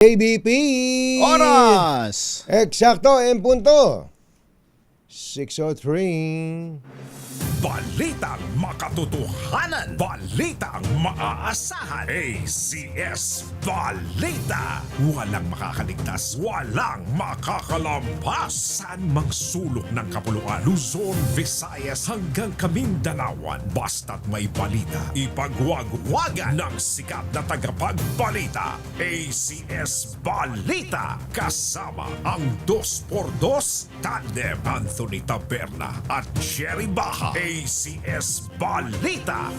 ABP! Oras! Eksakto, en punto. 6:03. Balitang makatotohanan. Balitang maaasahan. ACS Balita. Walang makakaligtas. Walang makakalampas. Saan mang sulok ng kapuluan. Luzon, Visayas hanggang Kamindalawan. Basta't may balita. Ipagwagwagan ng sikat na tagapagbalita. ACS Balita. Kasama ang 2x2 tandem Anthony Taberna at Jerry Baja. ACS Balita.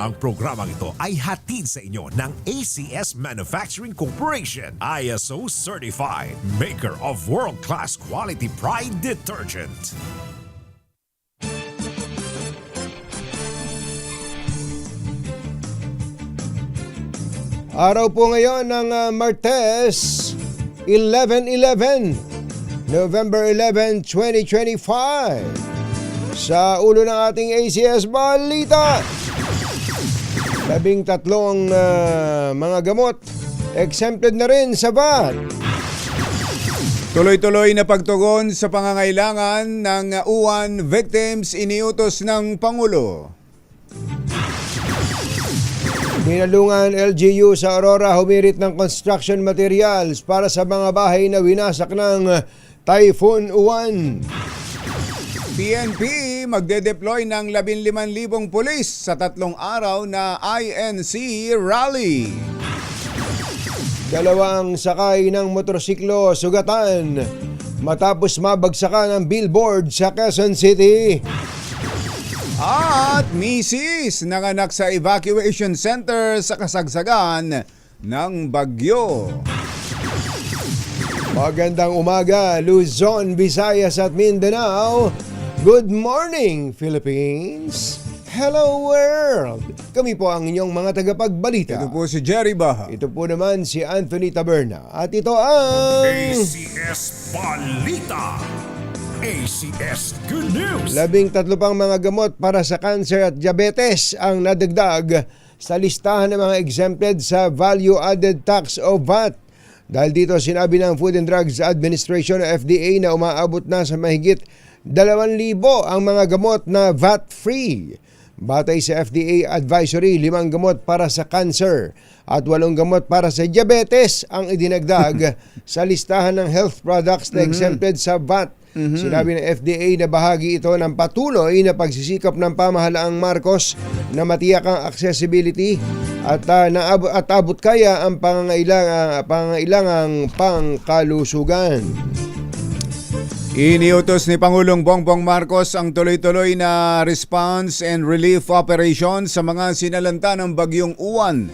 Ang programang ito ay hatid sa inyo ng ACS Manufacturing Corporation, ISO Certified, maker of world-class quality Pride detergent. Araw po ngayon ng Martes, 11/11, November 11, 2025. Sa ulo ng ating ACS Balita, 13 mga gamot exempted na rin sa VAT. Tuloy-tuloy na pagtugon sa pangangailangan ng uwan victims iniutos ng Pangulo. Dinalungan LGU sa Aurora humirit ng construction materials para sa mga bahay na winasak ng Typhoon Uwan. PNP magde-deploy ng 15,000 pulis sa 3 araw na INC rally. Dalawang sakay ng motorsiklo sugatan matapos mabagsakan ng billboard sa Quezon City. At misis nanganak sa evacuation center sa kasagsagan ng bagyo. Magandang umaga, Luzon, Visayas at Mindanao. Good morning, Philippines. Hello, world. Kami po ang inyong mga tagapagbalita. Ito po si Jerry Baha. Ito po naman si Anthony Taberna. At ito ang ACS Balita. ACS Good News. 13 pang mga gamot para sa cancer at diabetes ang nadagdag sa listahan ng mga exempted sa Value Added Tax o VAT. Dahil dito sinabi ng Food and Drugs Administration o FDA na umaabot na sa mahigit 2,000 ang mga gamot na VAT-free. Batay sa FDA advisory, 5 gamot para sa cancer at 8 gamot para sa diabetes ang idinagdag sa listahan ng health products na exempted sa VAT. Sinabi ng FDA na bahagi ito ng patuloy na pagsisikap ng pamahalaang Marcos na matiyak ang accessibility at abot kaya ang pangangailangang pangkalusugan. Iniutos ni Pangulong Bongbong Marcos ang tuloy-tuloy na response and relief operation sa mga sinalanta ng bagyong Uwan.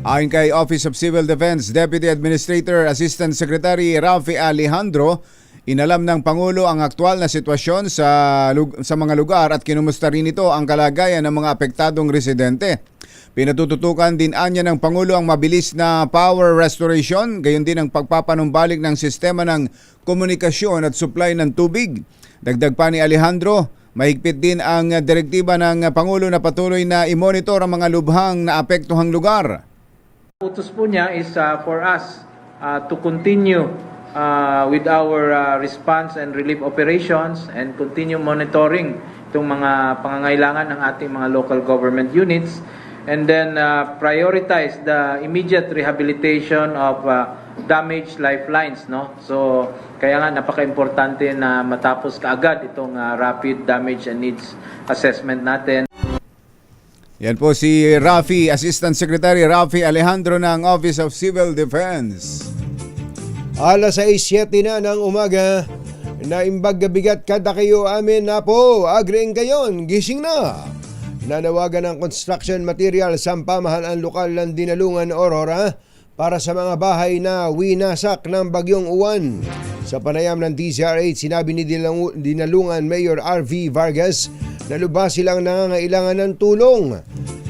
Ayon kay Office of Civil Defense Deputy Administrator Assistant Secretary Rafi Alejandro, inalam ng Pangulo ang aktual na sitwasyon sa mga lugar at kinumusta rin ito ang kalagayan ng mga apektadong residente. Pinatututukan din anya ng Pangulo ang mabilis na power restoration, gayon din ang pagpapanumbalik ng sistema ng komunikasyon at supply ng tubig. Dagdag pa ni Alejandro, mahigpit din ang direktiba ng Pangulo na patuloy na i-monitor ang mga lubhang na apektuhang lugar. Utos po niya is for us to continue with our response and relief operations and continue monitoring itong mga pangangailangan ng ating mga local government units and then prioritize the immediate rehabilitation of damaged lifelines, no? So kaya nga napaka-importante na matapos kaagad itong rapid damage and needs assessment natin. Yan po si Rafi, Assistant Secretary Rafi Alejandro ng Office of Civil Defense. Alas 6:07 na ng umaga, naimbag bigat kada kayo amin na po, agring kayon, gising na. Nanawagan ng construction materials ang pamahalaan lokal ng Dinalungan, Aurora para sa mga bahay na winasak ng bagyong Uwan. Sa panayam ng DZRH, sinabi ni Dinalungan Mayor R.V. Vargas na lubha silang nangangailangan ng tulong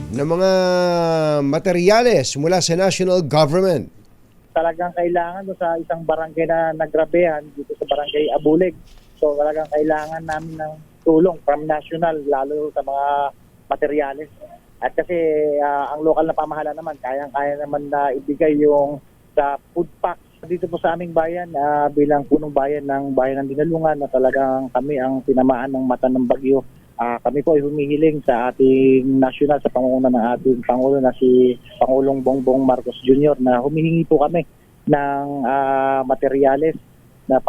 ng mga materyales mula sa national government. Talagang kailangan sa isang barangay na nagrabehan dito sa barangay Abulig. So talagang kailangan namin ng tulong from national, lalo sa mga materyales. At kasi ang lokal na pamahalaan naman, kayang-kaya naman na ibigay yung sa food packs Dito po sa aming bayan, bilang punong bayan ng Bayan ng Dinalungan na talagang kami ang tinamaan ng mata ng bagyo. Kami po ay humihiling sa ating nasyonal, sa pangunguna ng ating Pangulo na si Pangulong Bongbong Marcos Jr. na humihingi po kami ng materyales na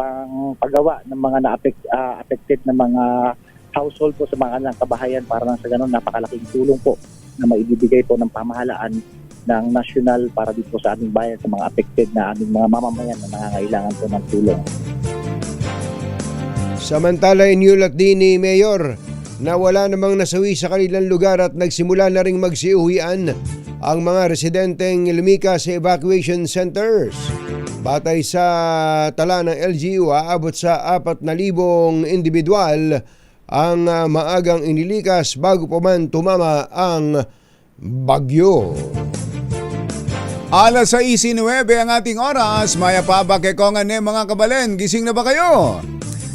paggawa ng mga affected na mga household po sa mga kanilang kabahayan para lang sa ganun napakalaking tulong po na maibibigay po ng pamahalaan ng nasyonal para dito sa aming bayan sa mga affected na aming mga mamamayan na nangangailangan po ng tulong. Samantala, iniulat din ni Mayor na wala namang nasawi sa kanilang lugar at nagsimula na ring magsiuwian ang mga residenteng lumikas sa evacuation centers. Batay sa tala ng LGU, aabot sa 4,000 individual ang maagang inilikas bago pa man tumama ang bagyo. Alas 6:09 ang ating oras, maya pa ba kekongan mga kabalen, gising na ba kayo?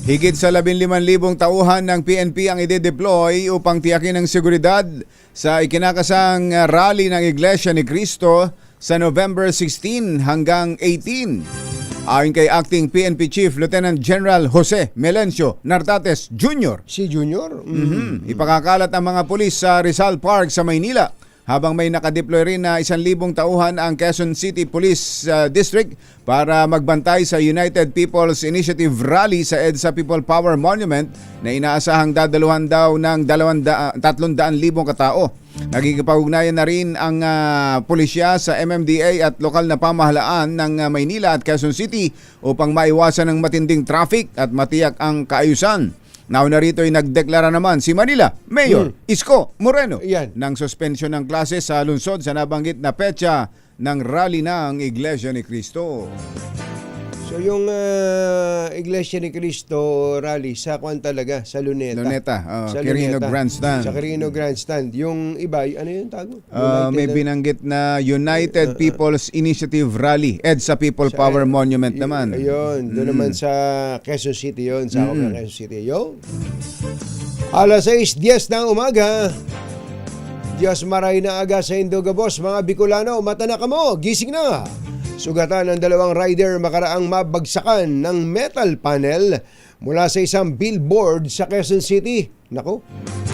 Higit sa 15,000 tauhan ng PNP ang ide-deploy upang tiyakin ang seguridad sa ikinakasang rally ng Iglesia ni Cristo sa November 16 hanggang 18. Ayon kay Acting PNP Chief Lieutenant General Jose Melencio Nartates Jr. Si Junior? Ipakakalat ang mga pulis sa Rizal Park sa Maynila habang may nakadeploy rin na 1,000 tauhan ang Quezon City Police District para magbantay sa United People's Initiative Rally sa EDSA People Power Monument na inaasahang dadaluhan daw ng 300,000 katao. Nagkikipag-ugnayan na rin ang pulisya sa MMDA at lokal na pamahalaan ng Maynila at Quezon City upang maiwasan ang matinding traffic at matiyak ang kaayusan. Nauna rito ay nagdeklara naman si Manila Mayor Isko Moreno ng suspensyon ng klase sa lungsod sa nabanggit na petsa ng rally ng Iglesia ni Cristo. So yung Iglesia ni Cristo rally sa kwan talaga, sa Luneta. Sa Quirino Grandstand. Sa Quirino Grandstand. Yung iba, ano yung tago? May binanggit na United People's Initiative Rally, EDSA People Power Monument naman. Ayun, doon naman sa Quezon City yun, sa Quezon City. Yun. Alas 6:10 ng umaga. Diyos maray na aga sa Indogabos, mga Bicolano, mata na kamo, gising na. Sugatan ng 2 rider makaraang mabagsakan ng metal panel mula sa isang billboard sa Quezon City. Nako,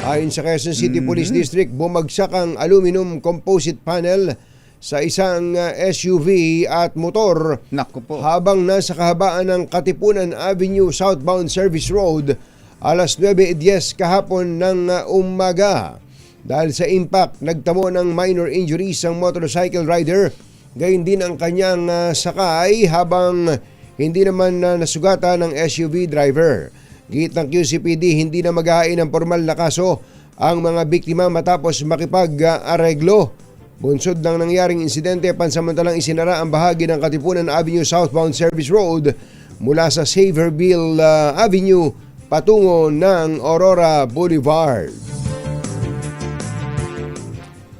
ayon sa Quezon City Police District, bumagsak ang aluminum composite panel sa isang SUV at motor. Nako po. Habang nasa kahabaan ng Katipunan Avenue Southbound Service Road alas 9:10 kahapon ng umaga. Dahil sa impact, nagtamo ng minor injuries ang motorcycle rider. Gayun din ang kanyang sakay habang hindi naman nasugatan ng SUV driver. Git ng QCPD, hindi na maghahain ng formal na kaso ang mga biktima matapos makipag-areglo. Bunsod ng nangyaring insidente, pansamantalang isinara ang bahagi ng Katipunan Avenue Southbound Service Road mula sa Saverville Avenue patungo ng Aurora Boulevard.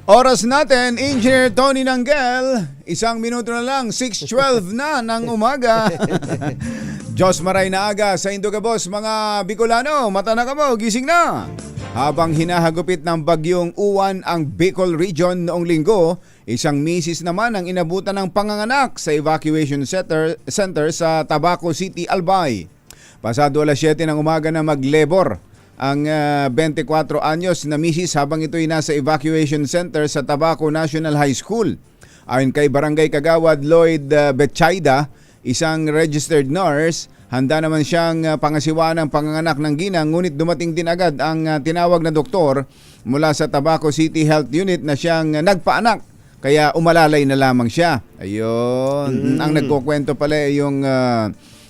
Oras natin, Engineer Tony Nanggel, 1 minuto na lang, 6:12 na ng umaga. Diyos maray na aga sa Indogabos, mga Bicolano, mata na kamo, gising na. Habang hinahagupit ng bagyong Uwan ang Bicol Region noong linggo, isang misis naman ang inabutan ng panganganak sa evacuation center sa Tabaco City, Albay. Pasado alas 7 ng umaga na maglabor ang 24 anyos na misis habang ito'y nasa evacuation center sa Tabaco National High School. Ayon kay Barangay Kagawad Lloyd Betchayda, isang registered nurse, handa naman siyang pangasiwaan ng panganganak ng ginang, ngunit dumating din agad ang tinawag na doktor mula sa Tabaco City Health Unit na siyang nagpaanak. Kaya umalalay na lamang siya. Ayun. Ang nagkukwento pala yung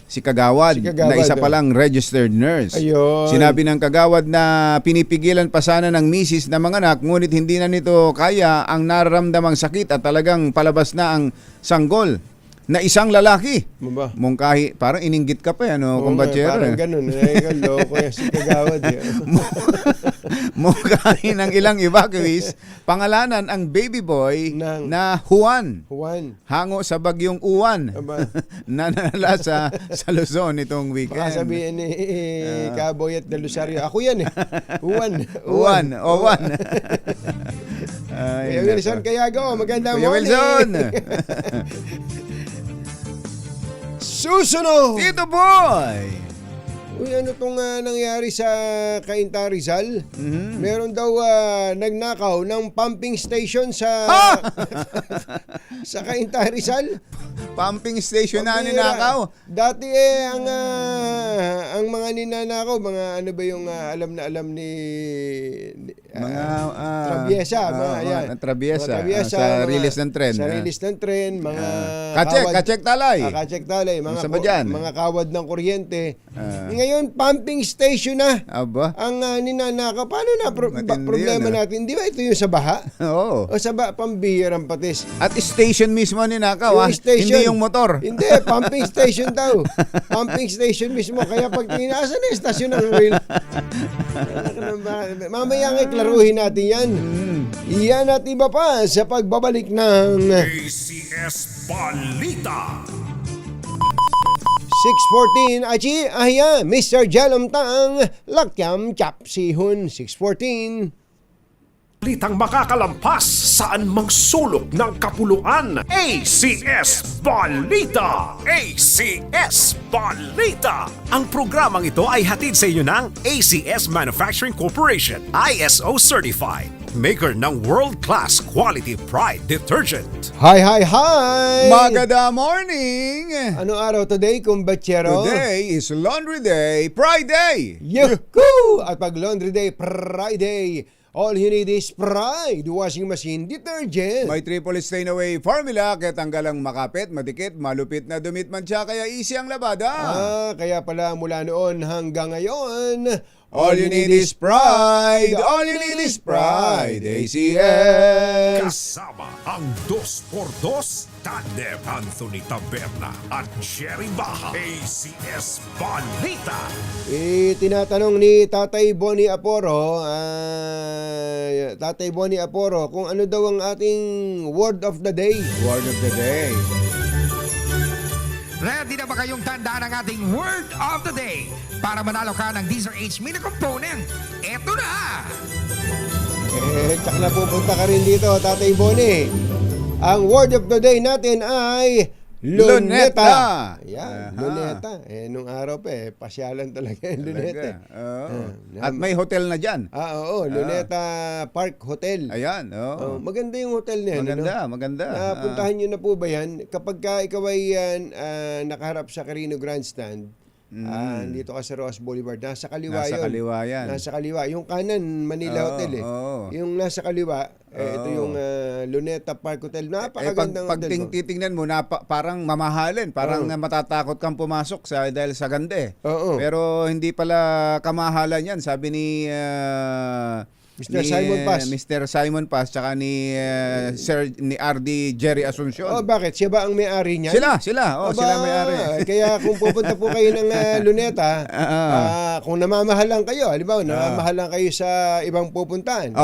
si Kagawad, na isa palang registered nurse. Ayun. Sinabi ng Kagawad na pinipigilan pa sana ng misis na manganak, ngunit hindi na nito kaya ang nararamdamang sakit at talagang palabas na ang sanggol na isang lalaki. Maba. Mungkahi, parang ininggit ka pa, ano, kumpatsero. Parang ganun. Loko yan si Kagawad. Mungkahi ng ilang evacuees, pangalanan ang baby boy na Juan. Hango sa bagyong Uwan na nalala sa Luzon itong weekend. Baka sabihin ni Kaboy at Delusario, ako yan eh. Juan. Kuya Wilson Kayago, magandang Kuya morning. Wilson. Susunod! Tito Boy! Uy, ano tong nangyari sa Cainta Rizal? Mhm. Meron daw nagnakaw ng pumping station sa sa Cainta Rizal. Pumping station na Pambira. ninakaw. Dati ang mga ninanakaw, mga ano ba yung alam ni Mga Traviesa, mga yan. Traviesa. Mga Traviesa, Sa mga- release ng tren. Sa release ng tren, mga Kachek talay. Kachek talay, mga, Ano ba dyan? mga kawad ng kuryente. Ah. Ngayon, pumping station na Aba? ang ninanakaw. Paano na Matindi problema yun, natin? Di ba ito yung sa baha? Oo. O sa pambihirang patis? At station mismo ninakaw, Yung station. hindi yung motor. Hindi, pumping station daw. Pumping station mismo. Kaya pag tinasa na yung stasyon ng rail. Mamaya nga klaruhin natin yan. Iyan at iba pa sa pagbabalik ng ACS Balita. 6:14. Achi, ahya, Mr. Jalom Tang, Lakyam Chapsihun. 6:14. Balitang makakalampas saan mang sulok ng kapuluan. ACS Balita! ACS Balita! Ang programang ito ay hatid sa inyo ng ACS Manufacturing Corporation, ISO Certified, maker ng world-class quality Pride detergent. Hi, hi, hi! Magada morning! Anong araw today, kumbatsero? Today is Laundry Day, Friday! Yuhuu! At pag Laundry Day, Friday, all you need is Pride washing machine detergent. May triple stain away formula kaya tanggal ang makapit, madikit, malupit na dumit man siya kaya easy ang labada. Kaya pala mula noon hanggang ngayon, All you need is pride. All you need is pride. ACS. Kasama ang 2x2 tandem Anthony Taberna at Jerry Baja. ACS Balita. Tinatanong ni Tatay Bonnie Aporo kung ano daw ang ating word of the day. Word of the day. Ready na ba kayong tandaan ang ating word of the day para manalo ka ng Deezer H Mini Component? Eto na! Tsak na pupunta ka rin dito, Tatay Bonnie. Ang word of the day natin ay luneta. Yan, Aha. luneta. Nung araw pa pasyalan talaga yung luneta. Oo. At may hotel na dyan. Oo, Luneta Park Hotel. Ayan. Oo. Maganda yung hotel na yan. Maganda, ano? maganda. Napuntahan nyo na po ba yan? Kapag ikaw ay nakaharap sa Carino Grandstand, dito ka sa Roas Boulevard, nasa kaliwa Nasa yun. kaliwa yan. Nasa kaliwa. Yung kanan, Manila Oo, Hotel eh. oo. Yung nasa kaliwa, ito yung Luneta Park Hotel. Napakagandang pag hotel. titingnan mo, parang mamahalin. Parang matatakot kang pumasok dahil sa ganda eh. Oo. Pero hindi pala kamahalan yan. Sabi ni Mr. Simon Paz. Mr. Simon Paz tsaka ni ni RD Jerry Asuncion. Bakit? Siya ba ang may-ari niyan? Sila. Oh, Aba, sila may-ari. Kaya kung pupunta po kayo ng Luneta, kung namamahalan kayo, halimbawa, namamahalan kayo sa ibang pupuntahan.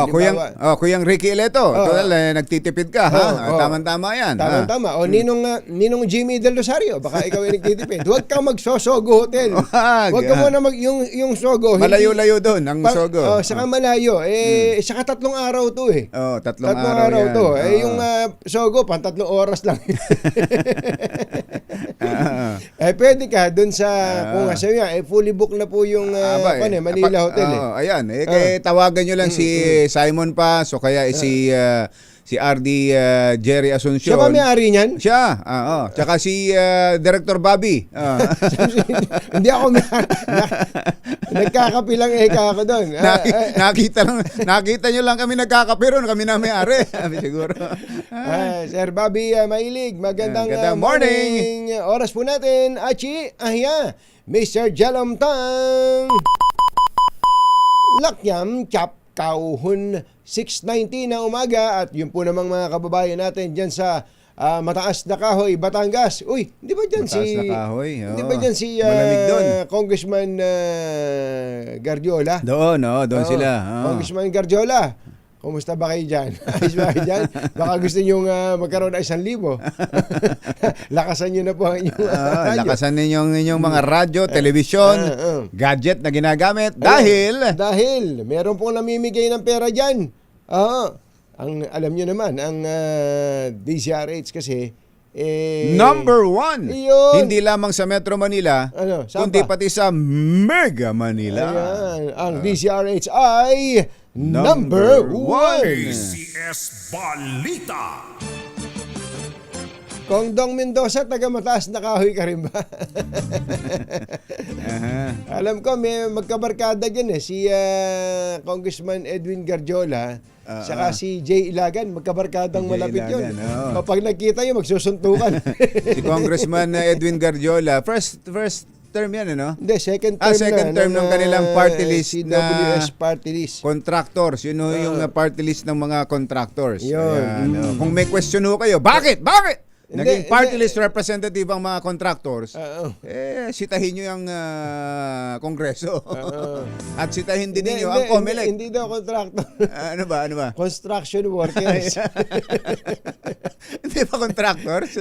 Kuyang Ricky Ileto. Total, nagtitipid ka, ha? Oo. Tama-tama yan. Tama. O Ninong Jimmy Del Rosario, baka ikaw ay nagtitipid. Huwag kang mag-Sogo Hotel. Wag. Huwag ka muna yung Sogo. Malayo-layo doon ang Sogo. Saka malayo. Saka 3 araw to eh. Oh, tatlong 3 araw yan. to. Oo. Yung Sogo, 3 oras lang. Pwede ka dun sa, kung sabi nga, fully booked na po yung Manila Hotel eh. Ayan, kaya tawagan nyo lang si Simon Paz o kaya si RD Jerry Asuncion. Siya ba may-ari niyan? Siya, tsaka si Director Bobby. Hindi ako nagkakapilang ako doon. Nakita nyo lang kami nagkakape ron, kami na may-ari. Siguro. Sir Bobby Mailig, magandang morning. Oras po natin. Achi, Mr. Jalom Tang. Lakyam Chap Kauhun 6:19 na umaga at yun po namang mga kababayan natin dyan sa Mataas na Kahoy, Batangas. Uy, hindi ba dyan Mataas na Kahoy, Hindi ba dyan si malamig doon. Congressman Gardiola? Doon sila. Congressman Gardiola. Kumusta ba kayo dyan? Ayos ba kayo dyan? Baka gusto nyo magkaroon ng 1,000. Lakasan nyo na po ang inyong radyo. Lakasan ninyong mga radyo, telebisyon, gadget na ginagamit Dahil meron pong namimigay ng pera dyan. Alam nyo naman, ang DZRH kasi Number 1. Yun. Hindi lamang sa Metro Manila, Ano, saan kundi pa? pati sa Mega Manila. Ayan, ang DZRH ay number 1. ACS Balita. Kong Dong Mendoza, taga Mataas na Kahoy ka rin ba? Alam ko, may magkabarkada dyan si Congressman Edwin Garjola, saka si Jay Ilagan, magkabarkadang Jay malapit yun. Ilagan, oo. Kapag nagkita yun, magsusuntukan. Si Congressman Edwin Garjola, first term yan, ano? Hindi, second term second term ng kanilang party list CWS party list. Contractors, yun yung party list ng mga contractors. Yun. Ayan, Kung may question ho kayo, bakit? Naging Hindi, party hindi. list representative ang mga contractors. Oo. Sitahin nyo yung kongreso. At sitahin din ninyo ang Hindi, COMELEC. hindi daw contractor. Ano ba? Construction workers. Hindi ba contractors?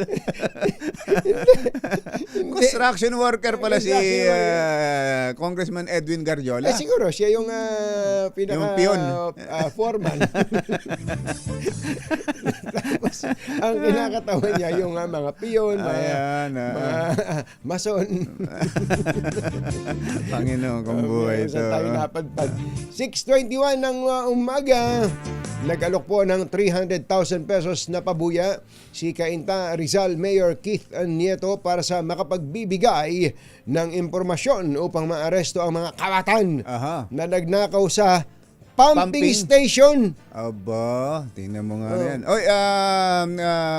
Construction worker pala si Congressman Edwin Garjola. Siguro, siya yung pinaka Yung piyon. Foreman. Tapos, ang kinakatawan niya yung mga piyon, Ayan. mga mason. Panginoon kong buhay ito. Saan tayo napadpad. 6:21 ng umaga. Nag-alok po ng 300,000 pesos na pabuya si Cainta Rizal Mayor Keith Nieto para sa makapagbibigay ng impormasyon upang maaresto ang mga kawatan Aha. na nagnakaw sa pumping Pumping. station. Aba, tingnan mo nga yan. Oy,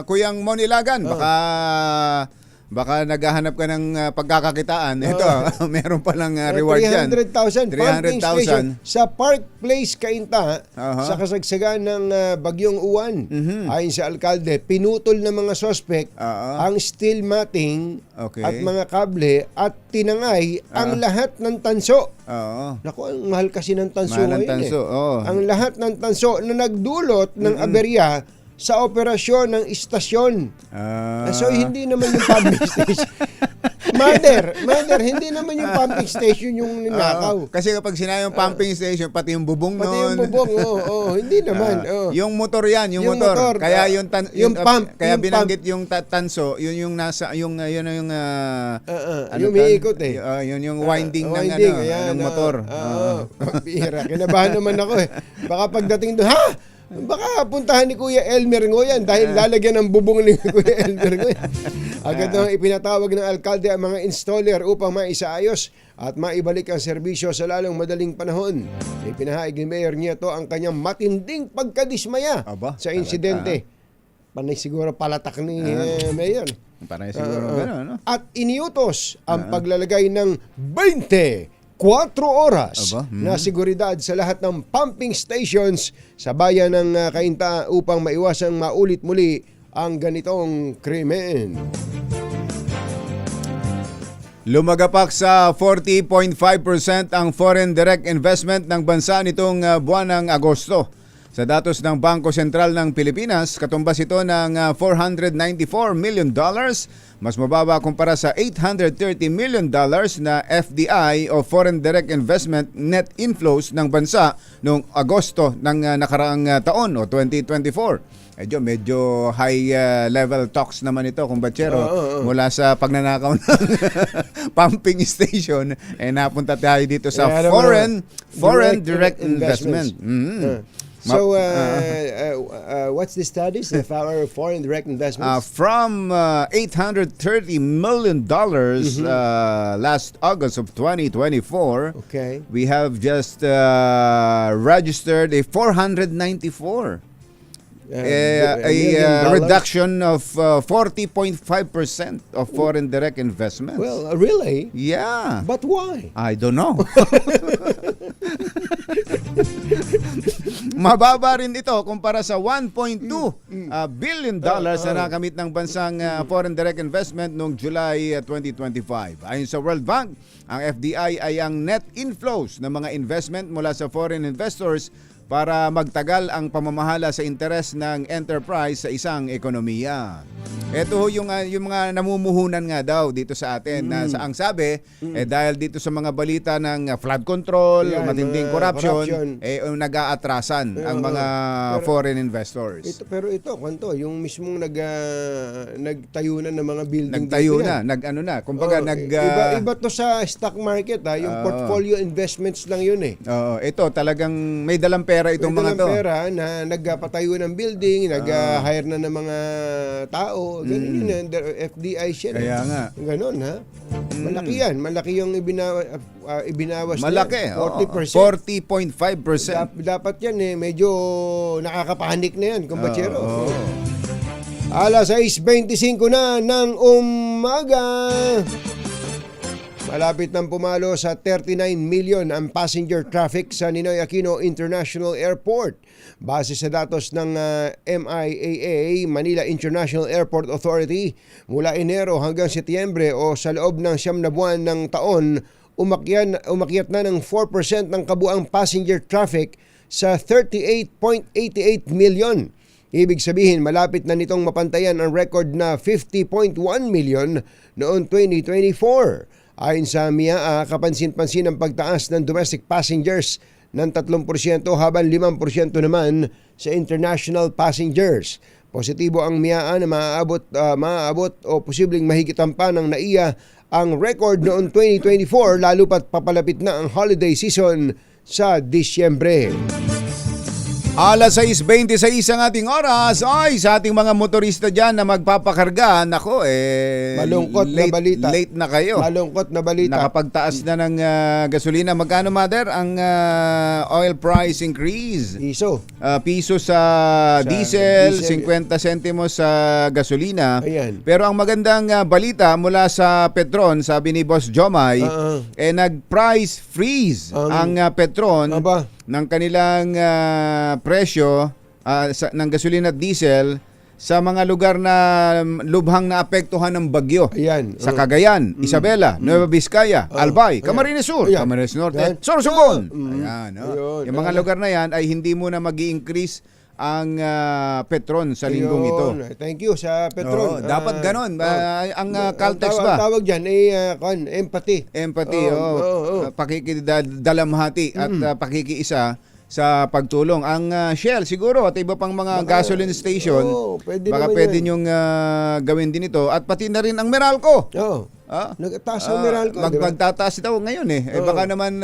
Kuyang Monilagan, baka naghahanap ka ng pagkakakitaan. Ito, meron palang reward dyan. 300,000 pumping station 300,000. sa Park Place, Cainta, Aha. sa kasagsagan ng Bagyong Uwan. Ayon sa alkalde, pinutol ng mga sospek Aha. ang steel matting Okay. at mga kable at tinangay ang lahat ng tanso. Oo. Naku, ang mahal kasi ng tanso Mahal ng ngayon tanso, oo. Ang lahat ng tanso na nagdulot ng aberya sa operasyon ng istasyon. So, hindi naman yung pumping station. Mother, hindi naman yung pumping station yung ninakaw. Kasi kapag sinayang pumping station, pati yung bubong Pati nun. yung bubong, hindi naman. Yung motor yan, yung Yung motor. motor, Kaya yung pump, kaya yung binanggit yung tanso, yun yung nasa yung yung yung umiikot eh. Yun yung winding ng ayan, ng motor. Bihira. Kinabahan naman ako eh. Baka pagdating doon, baka puntahan ni Kuya Elmer Ngoyan dahil lalagyan ng bubong ni Kuya Elmer Ngoyan. Agad na ipinatawag ng alkalde ang mga installer upang maisaayos at maibalik ang serbisyo sa lalong madaling panahon. Ipinahayag ni Mayor Nieto ang kanyang matinding pagkadismaya Aba, sa insidente. Panay siguro palatak ni Mayor. Parang siguro gano'n, no? At iniutos ang paglalagay ng 24 oras Aba, na seguridad sa lahat ng pumping stations sa bayan ng Cainta upang maiwasang maulit muli ang ganitong krimen. Lumagapak sa 40.5% ang foreign direct investment ng bansa nitong buwan ng Agosto. Sa datos ng Bangko Sentral ng Pilipinas, katumbas ito ng $494 million, mas mababa kumpara sa $830 million na FDI o Foreign Direct Investment net inflows ng bansa noong Agosto ng nakaraang taon o 2024. Medyo high level talks naman ito, kumbachero. Mula sa pagnanakaw ng pumping station, napunta tayo dito sa foreign direct investment. So, what's the status of our foreign direct investments? From $830 million last August of 2024, Okay. we have just registered a 494. A reduction of 40.5% of foreign direct investments. Well, really? Yeah. But why? I don't know. Mababa rin ito kumpara sa $1.2 billion na nakamit ng bansang foreign direct investment noong July 2025. Ayon sa World Bank, ang FDI ay ang net inflows ng mga investment mula sa foreign investors para magtagal ang pamamahala sa interes ng enterprise sa isang ekonomiya. Ito ho yung mga namumuhunan nga daw dito sa atin na ang sabi dahil dito sa mga balita ng flood control, Yan, matinding mga corruption, corruption. nag-aatrasan ang mga foreign investors. Pero ito, kwanto, yung mismong nagtayo na ng mga building Nagtayo dito yan. na, kumbaga iba to sa stock market yung portfolio investments lang yun eh. ito talagang may dalang pera itong May mga to. dalang pera na nagpatayo ng building, nag-hire na ng mga tao, ganun yun, FDI siya. Kaya nga. Ganon ha. Malaki yan, malaki yung ibinawas Malaki, na yan, 40%. 40.5%. Dapat yan medyo nakakapanik na yan, kumbachero. Alas 6:25 na ng umaga. Malapit nang pumalo sa 39 million ang passenger traffic sa Ninoy Aquino International Airport. Base sa datos ng MIAA, Manila International Airport Authority, mula Enero hanggang Setyembre o sa loob ng 9 na buwan ng taon, umakyat na ng 4% ng kabuang passenger traffic sa 38.88 million. Ibig sabihin, malapit na nitong mapantayan ang record na 50.1 million noong 2024. Ayon sa MIAA, kapansin-pansin ang pagtaas ng domestic passengers ng 3% habang 5% naman sa international passengers. Positibo ang MIAA na maaabot o posibleng mahigitan pa ng NAIA ang record noong 2024 lalo pat papalapit na ang holiday season sa Disyembre. Alas 6:26 ang ating oras. Ay, sa ating mga motorista dyan na magpapakarga, nako Malungkot na balita. Late na kayo. Malungkot na balita. Nakapagtaas na ng gasolina. Magkano, Mother, ang oil price increase? Piso sa diesel, 50 sentimos sa gasolina. Ayan. Pero ang magandang balita mula sa Petron, sabi ni Boss Jomay, nag-price freeze ang Petron ng kanilang presyo ng gasolina at diesel sa mga lugar na lubhang naapektuhan ng bagyo. Ayan. Sa Cagayan, Isabela, Nueva Vizcaya, Albay, Camarines Sur, Ayan. Camarines Norte, Ayan. Sorsogon. Ayun. Yung mga lugar na yan ay hindi mo na mag-i-increase ang Petron sa linggong ito. Thank you sa Petron. Dapat ganon. Ang Caltex ba? Ang tawag dyan ay empathy. Empathy, pakikidalamhati at pakikiisa sa pagtulong. Ang Shell siguro at iba pang mga gasoline station, pwede nyong gawin din ito. At pati na rin ang Meralco. Nagtaas ang Meralco. Magtataas ito ngayon baka naman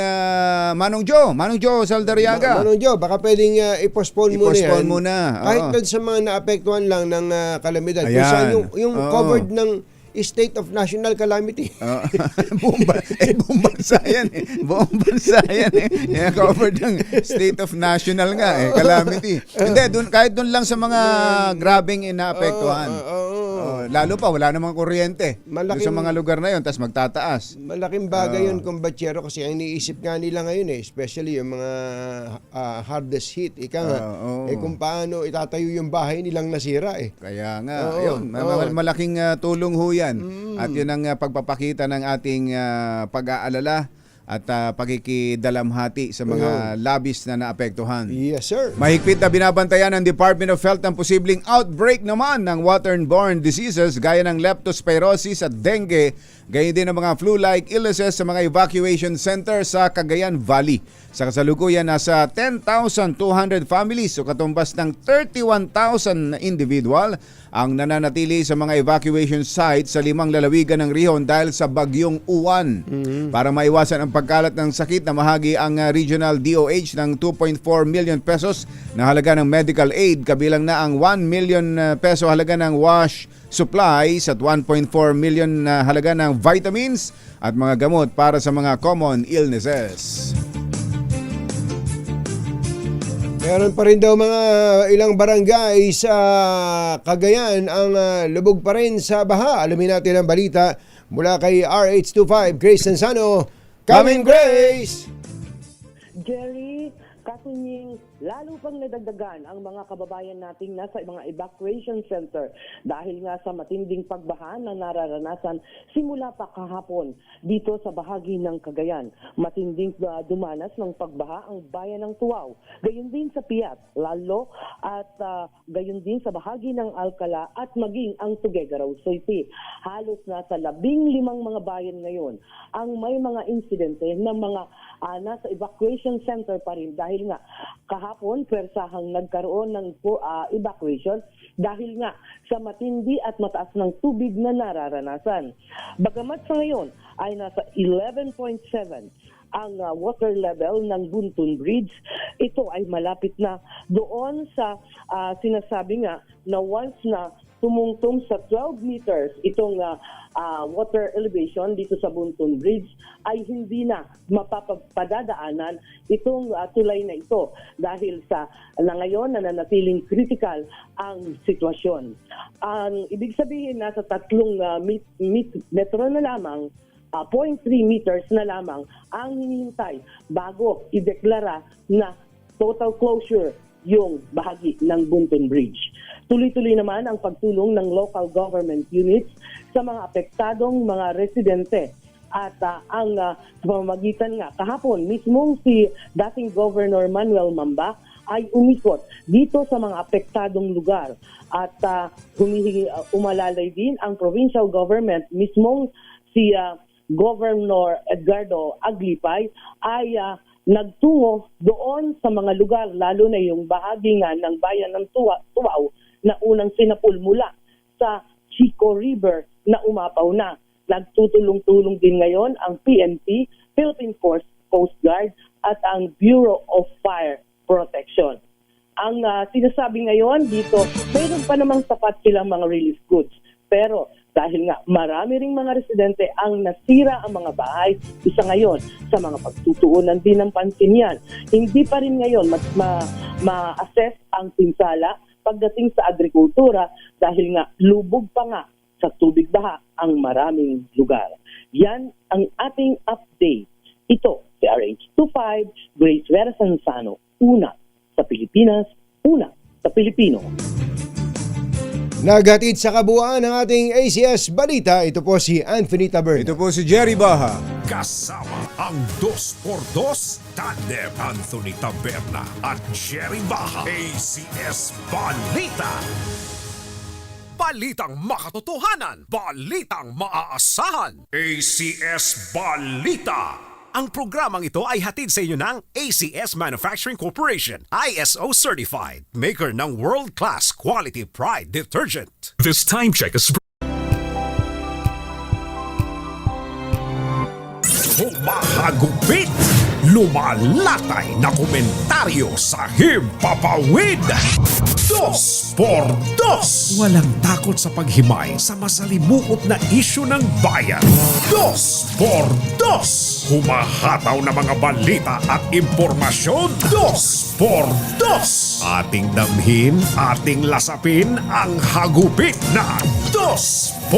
Manong Joe Saldariaga. Manong Joe, baka pwedeng i-postpone muna yan. I-postpone muna. Kahit doon sa mga naapektuhan lang ng kalamidad. Ayan. Kung saan yung covered ng state of national calamity. Buong bansa yan Buong bansa yan covered ng state of national nga calamity. Hindi, kahit dun lang sa mga grabing inaapektuhan. Lalo pa, wala namang kuryente. Doon sa mga lugar na yun, tas magtataas. Malaking bagay yun, kumbachero, kasi ang iniisip nga nila ngayon especially yung mga hardest hit. Kung paano itatayo yung bahay nilang nasira Kaya nga, yun, malaking tulong ho yan. At yun ang pagpapakita ng ating pag-aalala at pakikidalamhati sa mga labis na naapektuhan. Yes, sir. Mahigpit na binabantayan ng Department of Health ang posibleng outbreak naman ng waterborne diseases gaya ng leptospirosis at dengue, gayon din ang mga flu-like illnesses sa mga evacuation center sa Cagayan Valley. Sa kasalukuyan, nasa 10,200 families o katumbas ng 31,000 na individual ang nananatili sa mga evacuation sites sa 5 lalawigan ng Rihon dahil sa bagyong Uwan. Para maiwasan ang pagkalat ng sakit, namahagi ang regional DOH ng 2.4 million pesos na halaga ng medical aid, kabilang na ang 1 million peso halaga ng wash supplies at 1.4 million na halaga ng vitamins at mga gamot para sa mga common illnesses. Meron pa rin daw mga ilang barangay sa Cagayan ang lubog pa rin sa baha. Alamin natin ang balita mula kay RH25, Grace Sansano. Coming, Grace! Jerry, Katunying lalo pang nadagdagan ang mga kababayan nating nasa mga evacuation center dahil nga sa matinding pagbaha na nararanasan simula pa kahapon dito sa bahagi ng Cagayan. Matinding dumanas ng pagbaha ang bayan ng Tuaw, gayon din sa Piat, lalo at gayon din sa bahagi ng Alcala at maging ang Tuguegarao City. Halos nasa 15 mga bayan ngayon ang may mga insidente ng mga nasa evacuation center pa rin dahil nga kahapon persahang nagkaroon ng evacuation dahil nga sa matindi at mataas ng tubig na nararanasan. Bagamat sa ngayon ay nasa 11.7 ang water level ng Buntun Bridge, ito ay malapit na doon sa sinasabi nga na once na tumungtong sa 12 meters itong water elevation dito sa Buntun Bridge ay hindi na mapapadadaanan itong tulay na ito dahil sa ngayon nananatiling critical ang sitwasyon. Ang ibig sabihin nasa 3 metro na lamang 0.3 meters na lamang ang hinihintay bago ideklara na total closure yung bahagi ng Buntun Bridge. Tuloy-tuloy naman ang pagtulong ng local government units sa mga apektadong mga residente. At ang pamamagitan nga kahapon, mismong si dating Governor Manuel Mamba ay umikot dito sa mga apektadong lugar. At umalalay din ang provincial government, mismong si Governor Edgardo Aglipay ay nagtungo doon sa mga lugar, lalo na yung bahagi nga ng bayan ng Tuaw na unang sinapul mula sa Chico River na umapaw na. Nagtutulong-tulong din ngayon ang PNP, Philippine Coast Guard at ang Bureau of Fire Protection. Ang sinasabi ngayon dito, mayroon pa namang sapat silang mga relief goods. Pero dahil nga marami ring mga residente ang nasira ang mga bahay, isa ngayon sa mga pagtutuunan din ng pansin yan. Hindi pa rin ngayon ma-assess ang pinsala pagdating sa agrikultura dahil nga lubog pa nga sa tubig baha ang maraming lugar. Yan ang ating update. Ito si RH25, Grace Vera Sansano, una sa Pilipinas, una sa Pilipino. Naghatid sa kabuuan ng ating ACS Balita, ito po si Anthony Taberna. Ito po si Jerry Baha. Kasama ang 2x2 Tandem Anthony Taberna at Jerry Baha. ACS Balita. Balitang makatotohanan. Balitang maaasahan. ACS Balita. Ang programang ito ay hatid sa inyo ng ACS Manufacturing Corporation, ISO certified, maker ng world-class quality Pride detergent. This time check is Humahagupit, lumalatay na komentaryo sa Himpapawid. 2x2. Walang takot sa paghimay sa masalimuot na isyu ng bayan. 2x2. Humahataw na mga balita at impormasyon. 2x2. Ating damhin, ating lasapin ang hagupit na 2x2.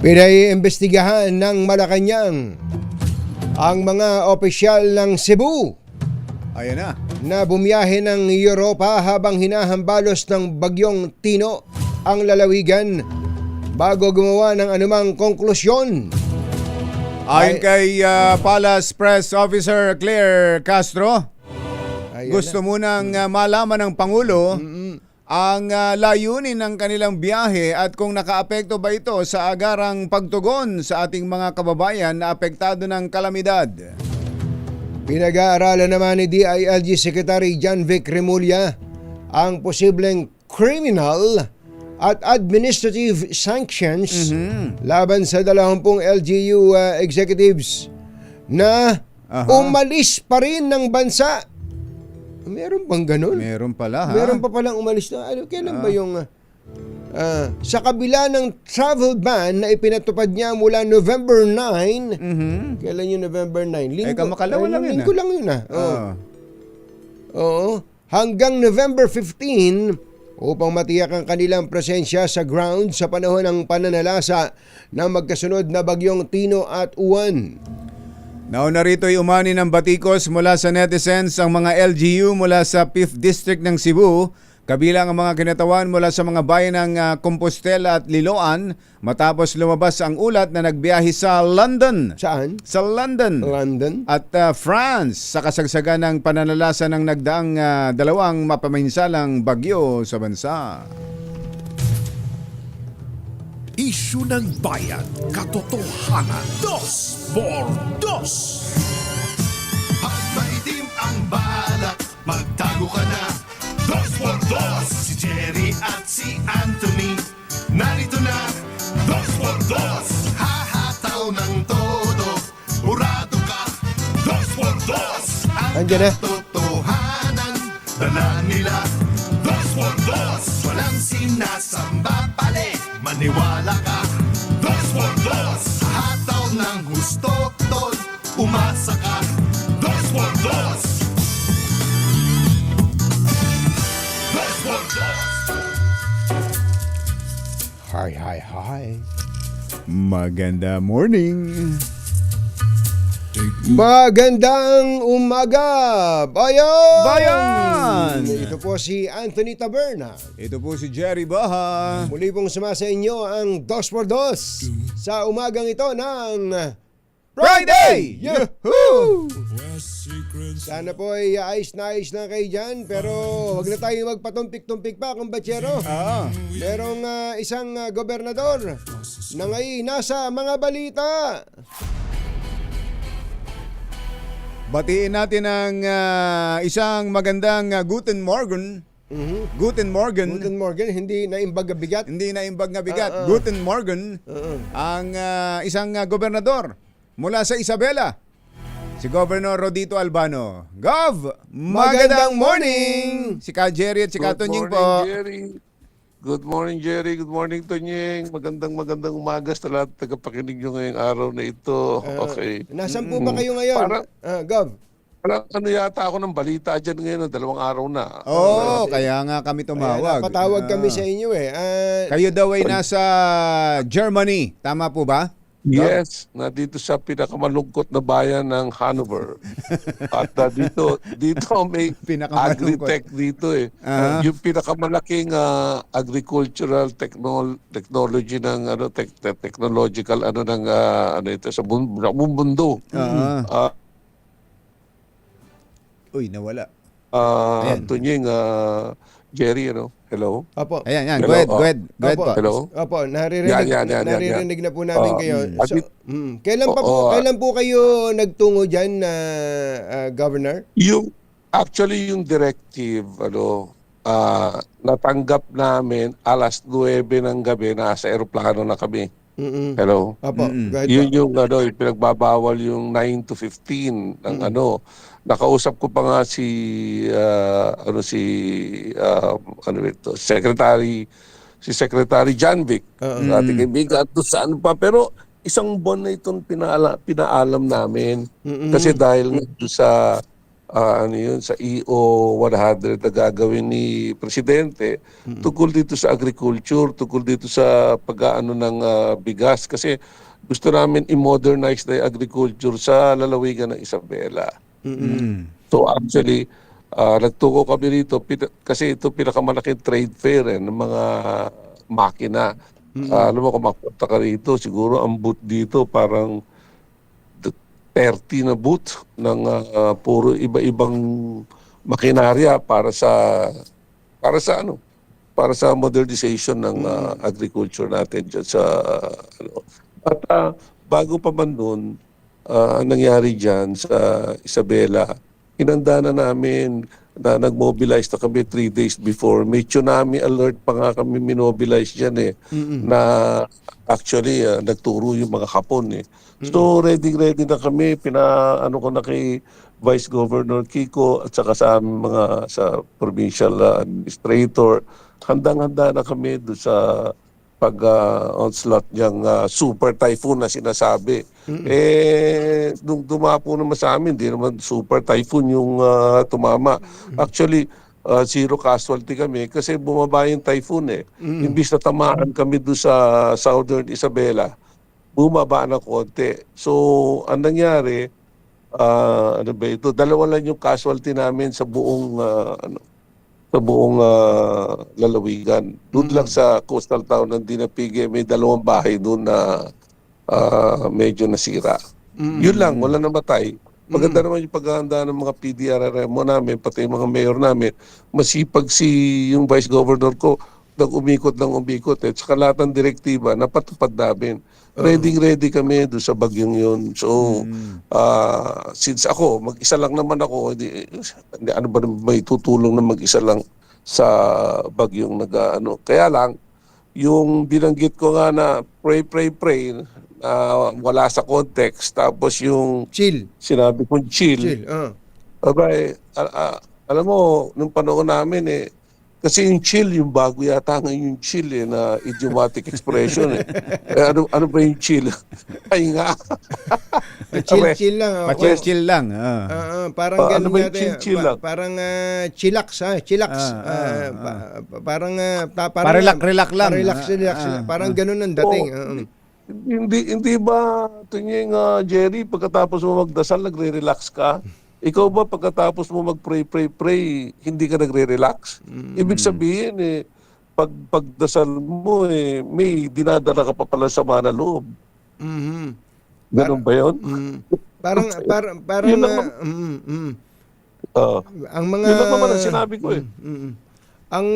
Pinaiimbestigahan ng Malacanang ang mga opisyal ng Cebu Ayan na bumiyahe ng Europa habang hinahambalos ng bagyong Tino ang lalawigan bago gumawa ng anumang konklusyon. Ayon kay Palace Press Officer Claire Castro, gusto munang malaman ng Pangulo ang layunin ng kanilang biyahe at kung nakaapekto ba ito sa agarang pagtugon sa ating mga kababayan na apektado ng kalamidad. Pinag-aaralan naman ni DILG Secretary John Vic Remulla ang posibleng criminal at administrative sanctions laban sa 20 LGU executives na umalis pa rin ng bansa. Meron bang ganun? Meron pala ha? Meron pa palang umalis na. Kailan ba yung... sa kabila ng travel ban na ipinatupad niya mula November 9, kailan yung November 9? Kamakalawa lang yun. Linggo lang yun Oo. Hanggang November 15, upang matiyak ang kanilang presensya sa ground sa panahon ng pananalasa ng magkasunod na bagyong Tino at Uwan. Nauna rito'y umani ng batikos mula sa netizens ang mga LGU mula sa 5th District ng Cebu, kabilang ang mga kinatawan mula sa mga bayan ng Compostela at Liloan matapos lumabas ang ulat na nagbiyahe sa London. Saan? Sa London. London. At France sa kasagsagan ng pananalasa ng nagdaang dalawang mapaminsalang bagyo sa bansa. Isyu ng bayan, katotohanan, 2x2. Pag maitim ang balak, magtago ka na. 2x2, si Jerry at si Anthony. Narito na, 2x2, hahataw ng todo. Urado ka, 2x2, ang Andiyan na. katotohanan. Dala nila, 2x2, walang sinasamba pali. Maniwala ka, 2x2, hataw ng gusto, tol. Umasa ka, 2x2. Hi. Maganda morning. Magandang umaga, bayan! Bayan! Ito po si Anthony Taberna. Ito po si Jerry Baha. Muli pong sumasa inyo ang 2x2 sa umagang ito ng Friday! Yahoo! Sana po ay ayos na kayo dyan, pero wag na tayo magpatumpik-tumpik pa, kumbatsero. Merong isang gobernador na ngayon nasa mga balita. Batiin natin ang isang magandang Guten Morgen. Guten Morgen. Guten Morgen, hindi naimbag bigat. Hindi na imbag na bigat. Guten Morgen. Ang isang gobernador mula sa Isabela. Si Governor Rodito Albano. Gov, magandang morning! Si Ka Jerry at si Ka Tonying po. Jerry. Good morning, Jerry. Good morning, Tonying. Magandang umaga sa lahat tagapakinig nyo ngayong araw na ito. Okay. Nasaan po ba kayo ngayon? Gov? Parang ano yata ako ng balita dyan ngayon, 2 araw na. Oo, kaya nga kami tumawag. Patawag kami sa inyo eh. Kayo daw ay nasa Germany. Tama po ba? Yes, nandito sa pinakamalungkot na bayan ng Hanover. At dito may Pinakamalungkot. agri-tech dito eh. Yung pinakamalaking agricultural technology ng technological ng ito sa buong mundo. Uy, nawala. Tunying, Jerry, hello? Opo. Ayan. Hello, Go ahead Opo. po. Hello? Opo, naririnig na po namin kayo. So, Abit- kailan po kayo nagtungo diyan na Governor? Yung directive, natanggap namin alas 9 ng gabi, nasa eroplano na kami. Hello? Opo. Go ahead Yun po. yung pinagbabawal yung 9 to 15 ng nakausap ko pa nga si Secretary Janvic, ating kaibigan, at doon sa pa, pero isang buwan na itong pinaalam namin kasi dahil doon sa sa EO 100 na gagawin ni Presidente tungkol dito sa agriculture, tungkol dito sa pag-aano ng bigas, kasi gusto namin i-modernize na yung agriculture sa lalawigan ng Isabela. So actually, nagtungo kami rito kasi ito pinakamalaking trade fair ng mga makina. Alam mo, kung mapunta ka rito, siguro ang booth dito parang 30 na booth ng puro iba-ibang makinarya para sa modernization ng agriculture natin dyan sa At bago pa man noon, nangyari dyan sa Isabela, hinanda na namin na nag-mobilize na kami 3 days before. May tsunami alert pa nga kami minobilize dyan na actually nagturo yung mga Hapon . So ready na kami, ko na kay Vice Governor Kiko at saka sa mga sa provincial administrator. Handang-handa na kami doon sa pag-onslaught niyang super typhoon na sinasabi. Nung dumapo naman sa amin, di naman super typhoon yung tumama. Actually, zero casualty kami kasi bumaba yung typhoon eh. Imbis na tamaan kami doon sa Southern Isabela, bumaba na konti. So, ang nangyari, ano ba ito? Dalawa lang yung casualty namin sa buong lalawigan. Doon lang sa coastal town ng Dinapigue, may 2 bahay doon na medyo nasira. Yun lang, wala namatay. Maganda naman yung paghahanda ng mga PDRRMO namin, pati yung mga mayor namin. Masipag yung vice governor ko, nag-umikot ng umikot. Saka lahat ng direktiba, napatupad namin. Ready kami doon sa bagyong yun. So, since ako, mag-isa lang naman ako, ano ba may tutulong na mag-isa lang sa bagyong nag-ano. Kaya lang, yung binanggit ko nga na pray, wala sa context, tapos yung Chill. sinabi kong chill. Abay, alam mo, nung panahon namin kasi yung chill, yung bago yata ngayon yung chill na idiomatic expression ano ba yung chill? Ay nga. Chill lang. Pa-chill lang. Parang ano ganun ba yung yata. chill lang? Parang chillax, ha? Chillax. Parang Relax lang. Relax. Parang ganun ang dating. Hindi ba tunying Jerry, pagkatapos mo magdasal, nagre-relax ka? Ikaw ba pagkatapos mo mag-pray, hindi ka nagre-relax? Ibig sabihin pagdasal mo may dinadala ka pa pala sa mana loob. Ganun ba 'yon? Parang Yun lang ang mga yun lang naman ang sinabi ko Ang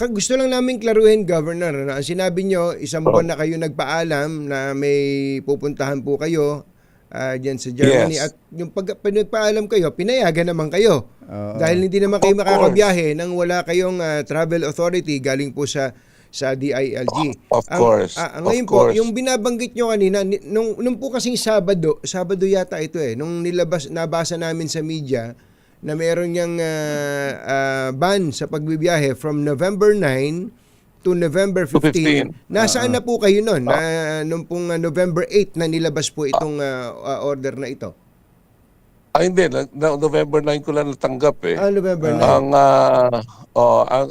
gusto lang namin klaruhin, Governor, na ang sinabi nyo, 1 buwan na kayo nagpaalam na may pupuntahan po kayo diyan sa Germany. Yes. At yung nagpaalam kayo, pinayagan naman kayo. Dahil hindi naman kayo makakabiyahe nang wala kayong travel authority galing po sa DILG. Of course. Ngayon po, yung binabanggit nyo kanina, nung po kasing Sabado yata ito nung nabasa namin sa media, na meron niyang ban sa pagbibiyahe from November 9 to November 15. Nasaan na po kayo noon? Nung pong November 8 na nilabas po itong order na ito? Hindi. November 9 ko lang natanggap November 9.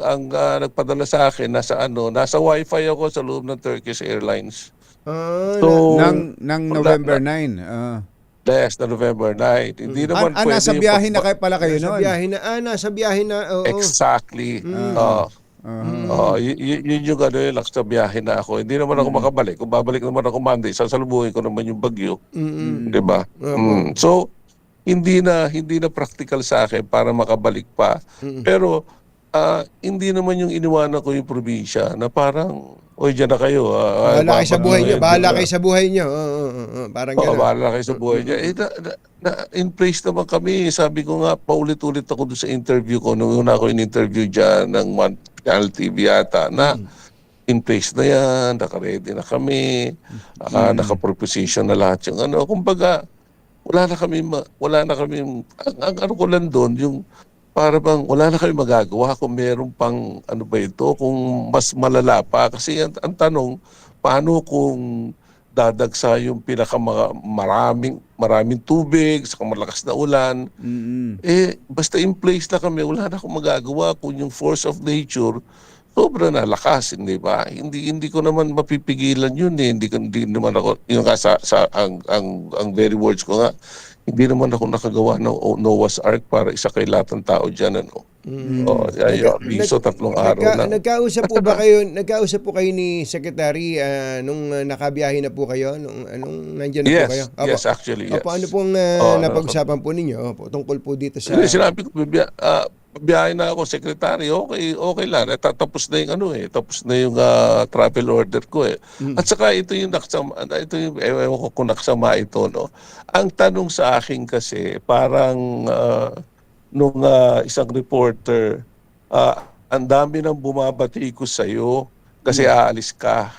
Ang nagpadala sa akin, nasa Wi-Fi ako sa loob ng Turkish Airlines. Ng November 9. Yes, na November 9. Hindi naman pwede. Nasa biyahe na pala kayo noon? Nasa biyahe na. Exactly. Yun yung sa biyahe na ako. Hindi naman ako makabalik. Kung babalik naman ako Monday, sasalubungin ko naman yung bagyo. Diba? So, hindi na practical sa akin para makabalik pa. Pero, hindi naman yung iniwanan ko yung probinsya na parang, oy, dyan na kayo. Bahala kayo sa buhay nyo. Bahala kayo sa buhay nyo. Parang gano'n. Bahala kayo sa buhay nyo. In place naman kami. Sabi ko nga, paulit-ulit ako doon sa interview ko. Nung una ako in-interview dyan ng Channel TV yata na in place na yan, naka-ready na kami, naka-proposition na lahat yung kumbaga, wala na kami, ang ano ko lang doon, yung para bang wala na kami magagawa kung meron pang kung mas malala pa. Kasi ang tanong, paano kung dadagsa yung maraming tubig, saka malakas na ulan. Basta in place na kami, wala na akong magagawa kung yung force of nature sobra na lakas, hindi ba? Hindi ko naman mapipigilan yun Hindi naman ako, yung ang very words ko nga, hindi naman ako nakagawa ng Noah's Ark para isa kay lahat ng tao dyan. Piso 3 araw na. Nagkausap po kayo ni Secretary nung nakabiyahe na po kayo? Nung nandiyan na po kayo? Yes, actually, yes. Ano pong napag-usapan po ninyo tungkol po dito sa... Sinabi ko, biyahe na ako, Secretary, okay lang. Tapos na yung tapos na yung travel order ko At saka ito yung ewan ko kung naksama ito, no? Ang tanong sa akin kasi, parang nung isang reporter, ang dami nang bumabati ko sa'yo kasi aalis ka.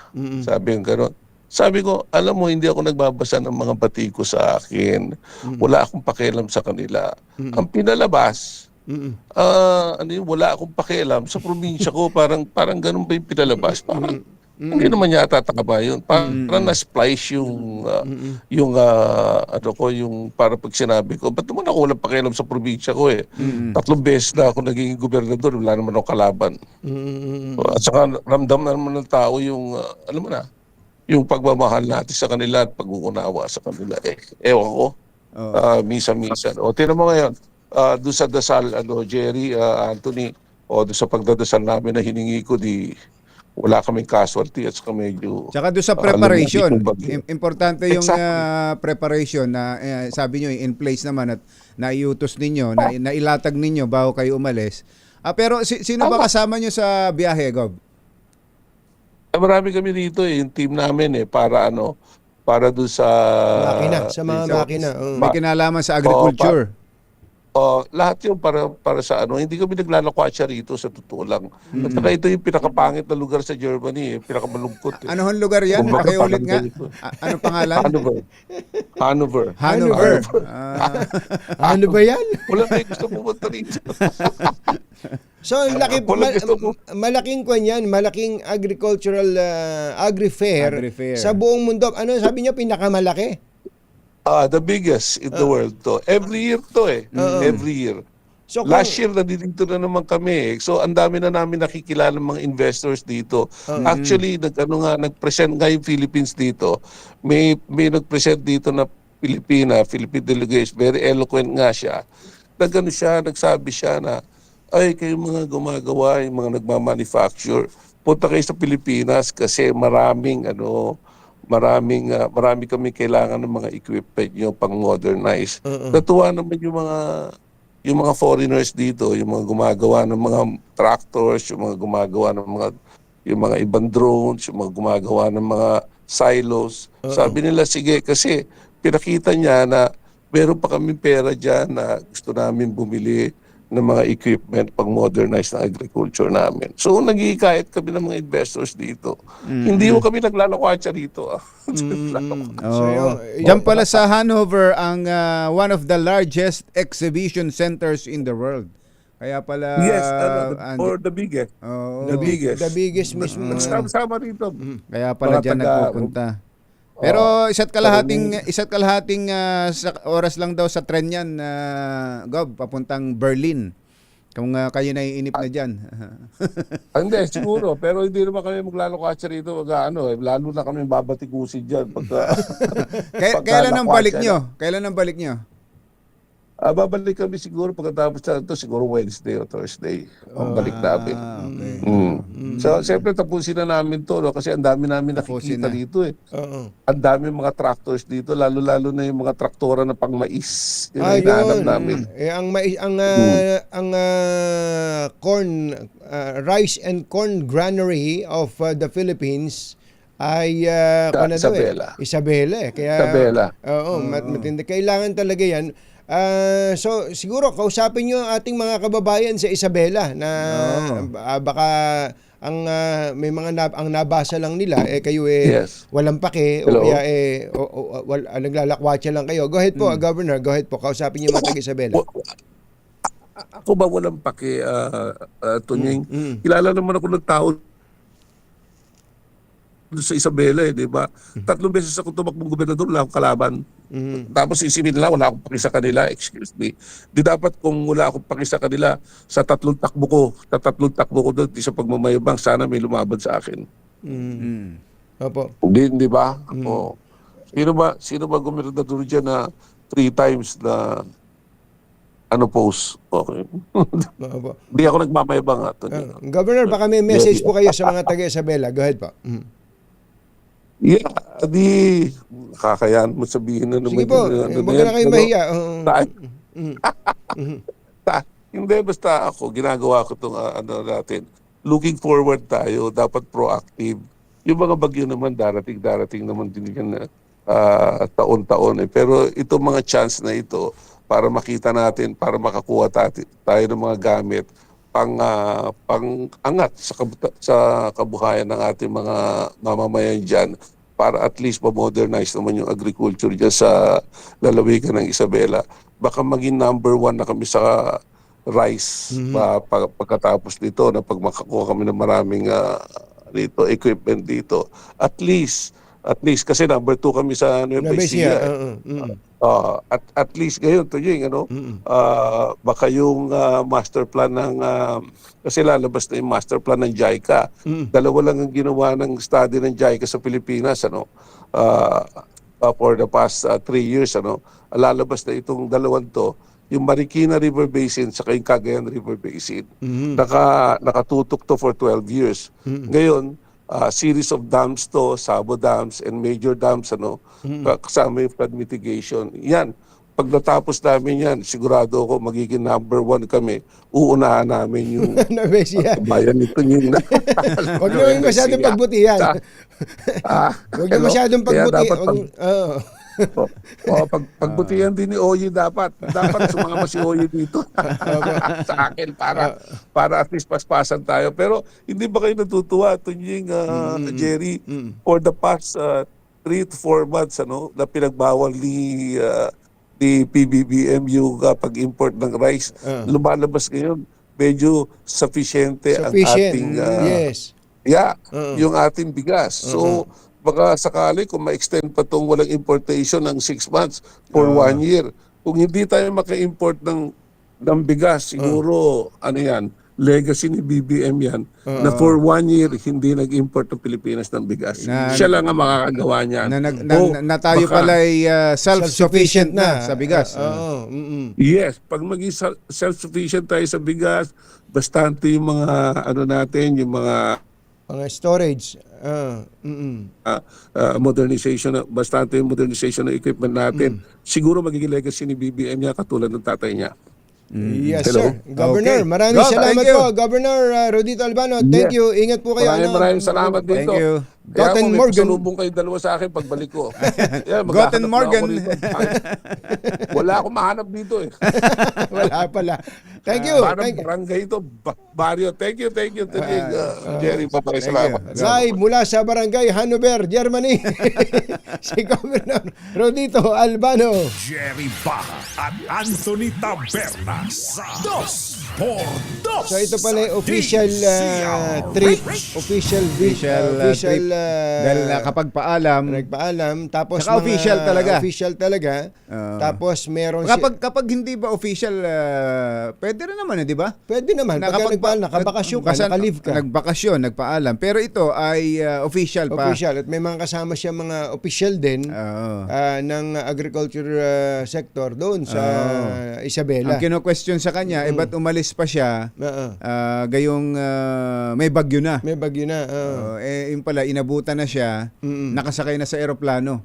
Sabi yung gano'n. Sabi ko, alam mo, hindi ako nagbabasa ng mga bati ko sa akin. Wala akong pakialam sa kanila. Ang pinalabas, wala akong pakialam sa probinsya ko, parang ganun ba yung pinalabas? Parang Hindi naman yata tama yun. Parang na-splice yung para pag sinabi ko, ba't naman ako walang pakialam sa probinsya ko eh. 3 beses na ako naging gobernador, wala naman ako kalaban. At saka ramdam na naman ng tao yung, alam mo na, yung pagmamahal natin sa kanila at pag-uunawa sa kanila. Ewan ko, misa-misa. O, tinan mo ngayon, doon sa dasal, Jerry, Anthony, o doon sa pagdadasal namin na hiningi ko, wala kaming casualty at saka medyo... Tsaka doon sa preparation, lumabas yung importante yung Exactly. preparation na sabi nyo in place naman at naiutos ninyo, nailatag ninyo bago kayo umalis. Pero sino ba kasama nyo sa biyahe, Gob? Marami kami dito yung team namin para doon sa... Makina, sa mga makina. May kinalaman sa agriculture. Lahat yung para sa hindi kami naglalakwatsa rito sa totoo lang. At saka ito yung pinakapangit na lugar sa Germany, pinakamalungkot. Ano hong lugar yan? Kumbaga, Pakiulit nga. parang ganito. Ano pangalan? Hannover. Ano ba yan? Wala na yung gusto pumunta rito. So, malaking kwan yan, malaking agricultural agri-fair Agri-fair. sa buong mundo. Ano sabi niyo pinakamalaki? The biggest in the world to. Every year to Every year. So, Last year, nandito na naman kami. So, ang dami na namin nakikilala ng mga investors dito. Actually, nag-present nga yung Philippines dito. May nag-present dito na Philippine delegation. Very eloquent nga siya. Nagsabi siya na, ay, kayo mga gumagawa, yung mga nagmamanufacture, punta kayo sa Pilipinas kasi marami kami kailangan ng mga equipment nyo pang modernize. Natuwa naman yung mga foreigners dito, yung mga gumagawa ng mga tractors, yung mga gumagawa ng yung mga ibang drones, yung mga gumagawa ng mga silos. Sabi nila, sige, kasi pinakita niya na meron pa kaming pera dyan na gusto namin bumili ng mga equipment pang modernize na agriculture namin. So, nag-iikayat kami ng mga investors dito. Hindi mo kami naglalakwatsa dito. Diyan pala sa Hanover ang one of the largest exhibition centers in the world. Kaya pala... Yes, or the biggest. Oh, The biggest. The biggest mismo. Sama rito. Kaya pala Mga diyan nagpupunta. Pero isa't kalahating sa oras lang daw sa tren yan, Gob, papuntang Berlin. Kung kayo naiinip na dyan. Hindi, siguro. Pero hindi naman kami maglalakatsa rito. Lalo na kami babatikusin dyan. Kailan ang balik nyo? Babalik kami siguro pagkatapos ito, siguro Wednesday o Thursday. Ang balik namin. Okay. So, siyempre tapusin na namin to kasi ang dami namin nakikita dito Ang dami mga tractors dito, lalo-lalo na yung mga traktora na pang mais. Yun ang hinahanap namin. Ang corn, rice and corn granary of the Philippines ay Isabela. Isabela. Kaya, Isabela. matindi. Kailangan talaga yan. So siguro kausapin niyo ang ating mga kababayan sa Isabela na baka ang may mga ang nabasa lang nila kayo Yes. walang pake Hello? o kaya naglalakwatsa lang kayo. Go ahead po, Governor, go ahead po. Kausapin niyo mga taga Isabela. Ako ba walang pake, Tunying? Kilala naman ako ng tao sa Isabela, di ba? 3 beses ako tumakbong gobernador, wala akong kalaban. Tapos isipin nila, wala akong paki sa kanila, excuse me. Di dapat kung wala akong paki sa kanila, sa 3 takbo ko doon, di sa pagmamayabang, sana may lumaban sa akin. Opo. Di ba? Sino ba gobernador dyan na 3 times na post? Okay. Opo. Di ako nagmamayabang Governor, baka may message po kayo sa mga taga Isabela. Go ahead po. Yeah, nakakayaan mo sabihin na naman. Sige po, huwag na kayo mahiya. Hindi, basta ako, ginagawa ko itong natin. Looking forward tayo, dapat proactive. Yung mga bagyo naman, darating naman din yan na taon-taon. Pero itong mga chance na ito, para makita natin, para makakuha tayo ng mga gamit, pang-angat sa kabuhayan ng ating mga mamamayan dyan para at least ma-modernize naman yung agriculture dyan sa lalawigan ng Isabela. Baka maging number 1 na kami sa rice pagkatapos nito na pag makakuha kami ng maraming dito, equipment dito. At least kasi number 2 kami sa Nueva Ecija. At least ngayon, Tunying, baka yung master plan ng, kasi lalabas na yung master plan ng JICA. Dalawa lang ang ginawa ng study ng JICA sa Pilipinas, for the past 3 years, lalabas na itong dalawang to, yung Marikina River Basin sa yung Cagayan River Basin. Nakatutok to for 12 years. Ngayon, series of dams to, Sabo dams and major dams, kasama yung flood mitigation. Yan, pag natapos namin yan, sigurado ako magiging number 1 kami. Uunahan namin yung bayan nito yung Huwag naman masyadong pagbutihan. Huwag naman masyadong pagbutihan. Pagbutihan din ni Oye dapat sumama si Oye dito sa akin para at least paspasan tayo. Pero hindi ba kayo natutuwa, Tunying, Jerry, for the past 3 to 4 months na pinagbawal ni PBBM yung pag-import ng rice, lumalabas ngayon medyo sufficient ang ating yung ating bigas. So baka sakali kung ma-extend pa itong walang importation ng 6 months for 1 year. Kung hindi tayo maka-import ng bigas, siguro, legacy ni BBM yan, na for 1 year, hindi nag-import ng Pilipinas ng bigas. Siya lang ang makakagawa niyan. Na tayo pala ay self-sufficient na sa bigas. Yes, pag maging self-sufficient tayo sa bigas, bastante yung mga, natin, yung mga storage. Modernization, bastante yung modernization ng equipment natin. Siguro magiging legacy ni BBM niya katulad ng tatay niya. Yes, Hello? sir. Governor, Okay. maraming salamat thank you. po. Governor Rodito Albano, thank you. Ingat po kayo. Maraming salamat dito. Thank you. Kaya Gotten kung may Morgan. pasalubong kayo dalawa sa akin pagbalik ko. Yeah, Gotten maghahanap na Morgan. ako rito. Wala akong mahanap dito eh. Wala pala. Thank you. Parang Thank you. barangay ito, barrio. Thank you. Jerry, papay, salamat. Live mula sa Barangay Hanover, Germany. Si Governor Rodito Albano. Jerry Baja at Anthony Taberna sa 2x2. So ito pala yung official trip, official Trip. Dahil nakapagpaalam. nagpaalam, tapos Saka official talaga. Official talaga. Tapos meron Kapag hindi ba official, pwede rin naman, di ba? pwede naman pagka nagpaalam, nakabakasyon ka, naka-leave ka. Nagbakasyon, nagpaalam. Pero ito ay official pa. Official. At may mga kasama siya mga official din ng agriculture sector doon sa Isabela. Ang kino-question sa kanya, ba't umalis pa siya gayong may bagyo na? May bagyo na. Yung pala, inabutan na siya, nakasakay na sa eroplano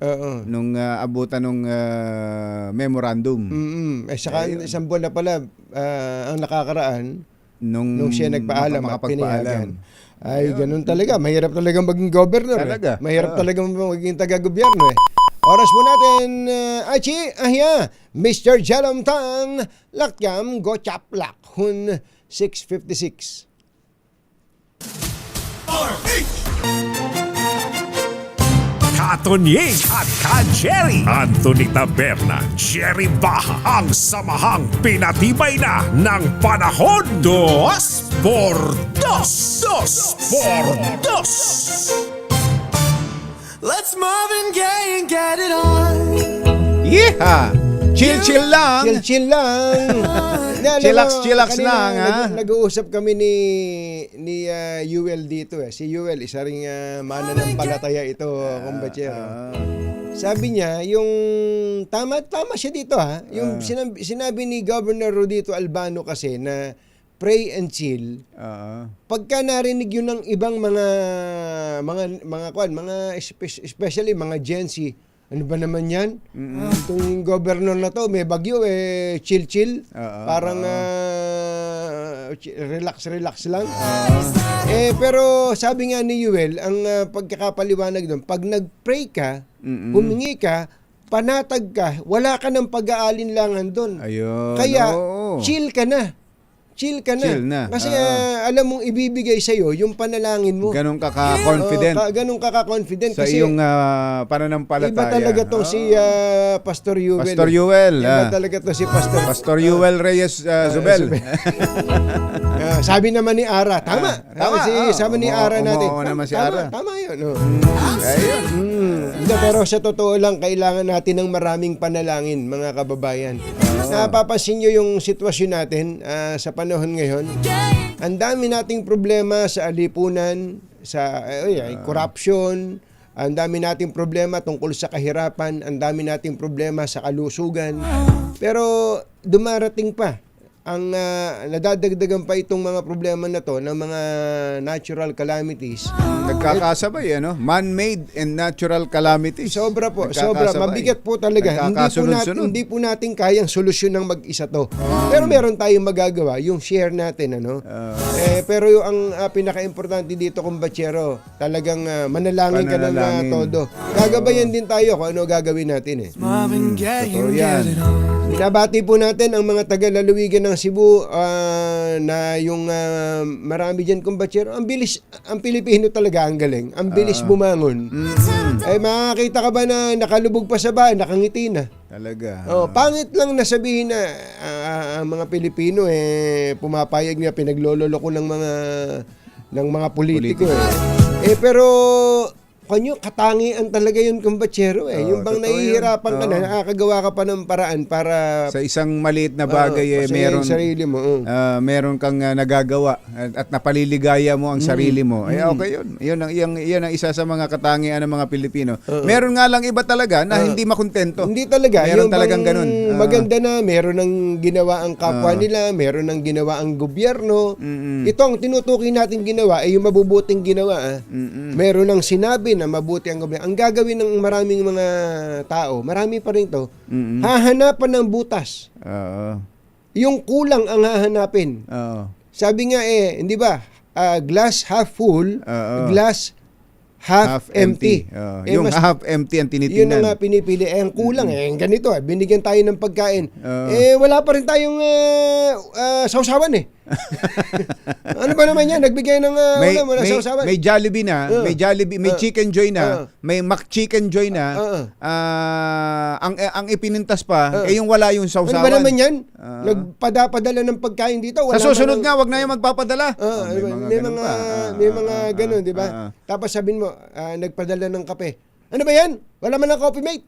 nung abutan nung memorandum. Saka isang buwan na pala ang nakakaraan nung siya nagpaalam at pinayagan. Ay, ganun talaga. Mahirap talaga maging governor. Talaga. Mahirap talaga maging taga-gobyerno eh. Oras po natin, Mr. Jalom Tang, Lakyam, Gochap, Hun, 6:56. Katonying at Ka-Jerry. Anthony Taberna, Jerry Baja, ang samahang pinatibay na ng panahon. 2x2. Let's Marvin Gaye and get it on. Yeah! Chill lang! Chill lang. Chillax lang, ha? Nag-uusap kami ni Yuel dito eh. Si Yuel, isa ring mananampalataya ito, kumbachero. Sabi niya, yung tama siya dito ha. Yung sinabi ni Governor Rodito Albano kasi na pray and chill. Pagka narinig yun ng ibang mga especially mga Gen Z, ano ba naman yan? Itong governor na to, may bagyo, chill. Parang relax lang. Pero sabi nga ni Yuel, ang pagkakapaliwanag doon, pag nag-pray ka, humingi ka, panatag ka, wala ka ng pag-aalinlangan doon. Ayun. Kaya, chill ka na. chill ka na. Chill na. Kasi alam mong ibibigay sa'yo yung panalangin mo. Ganun ka ka-confident Ganun ka ka-confident. sa Kasi iyong pananampalataya. iba talaga to si Pastor Yuel. Pastor Yuel. Iba talaga to si Pastor. Pastor Yuel Reyes Zubel. Sabi naman ni Ara, tama. Sabi ni Ara natin. Naman si tama, Ara. Tama yun. Ayun. Hindi, pero sa totoo lang, kailangan natin ng maraming panalangin, mga kababayan. Napapansin nyo yung sitwasyon natin sa panahon ngayon. Ang dami nating problema sa alipunan, sa corruption, ang dami nating problema tungkol sa kahirapan, ang dami nating problema sa kalusugan. Pero dumarating pa ang nadadagdagan pa itong mga problema na to ng mga natural calamities. Nagkakasabay, man-made and natural calamities. Sobra po, sobra. Mabigat po talaga. Hindi po natin kayang solusyon ng mag-isa to. Pero meron tayong magagawa, yung share natin, pero yung ang pinaka-importante dito, kumbachero, talagang manalangin ka ng todo. Gagabayan din tayo kung ano gagawin natin. Marvin Gaye, Totoo you yan. get it on. Binabati po natin ang mga taga-lalawigan ng Cebu na yung marami dyan kumbachero. Ang bilis, ang Pilipino talaga ang galing. Ang bilis bumangon. Ay makakita ka ba na nakalubog pa sa bahay, nakangiti na? Talaga. Pangit lang na sabihin na ang mga Pilipino pumapayag na pinaglololoko ng mga politiko. Pero kanyo, katangian talaga yun, kumbachero. Yung bang nahihirapan ka na, nakakagawa ka pa ng paraan para sa isang maliit na bagay, meron sarili mo. meron kang nagagawa at napaliligaya mo ang sarili mo. Okay yun. Yun ang isa sa mga katangian ng mga Pilipino. Meron nga lang iba talaga na hindi makontento. Hindi talaga. Meron yung talagang ganun. Maganda na, meron ng ginawa ang kapwa nila, meron ng ginawa ang gobyerno. Ito ang tinutukoy natin ginawa, yung mabubuting ginawa. Meron ng sinabi na mabuti ang gobyerno. Ang gagawin ng maraming mga tao, marami pa rin to, hahanapan ng butas. Yung kulang ang hahanapin. Sabi nga hindi ba, glass half full, glass half empty. Yung half empty ang tinitingnan. Yun ang pinipili. Ang kulang ganito binigyan tayo ng pagkain. Wala pa rin tayong sausawan Ano ba naman yan? Nagbigay ng wala sausawan. May Jollibee na, may Jollibee, may Chicken Joy na, may McChicken Joy na. Ang ipinintas pa yung wala yung sausawan. Ano ba naman yan? Nagpadala ng pagkain dito. Wala sa susunod nga, wag na yung magpapadala. May mga ganun, di ba? Tapos sabihin mo, nagpadala ng kape. Ano ba yan? Wala man ng coffee mate.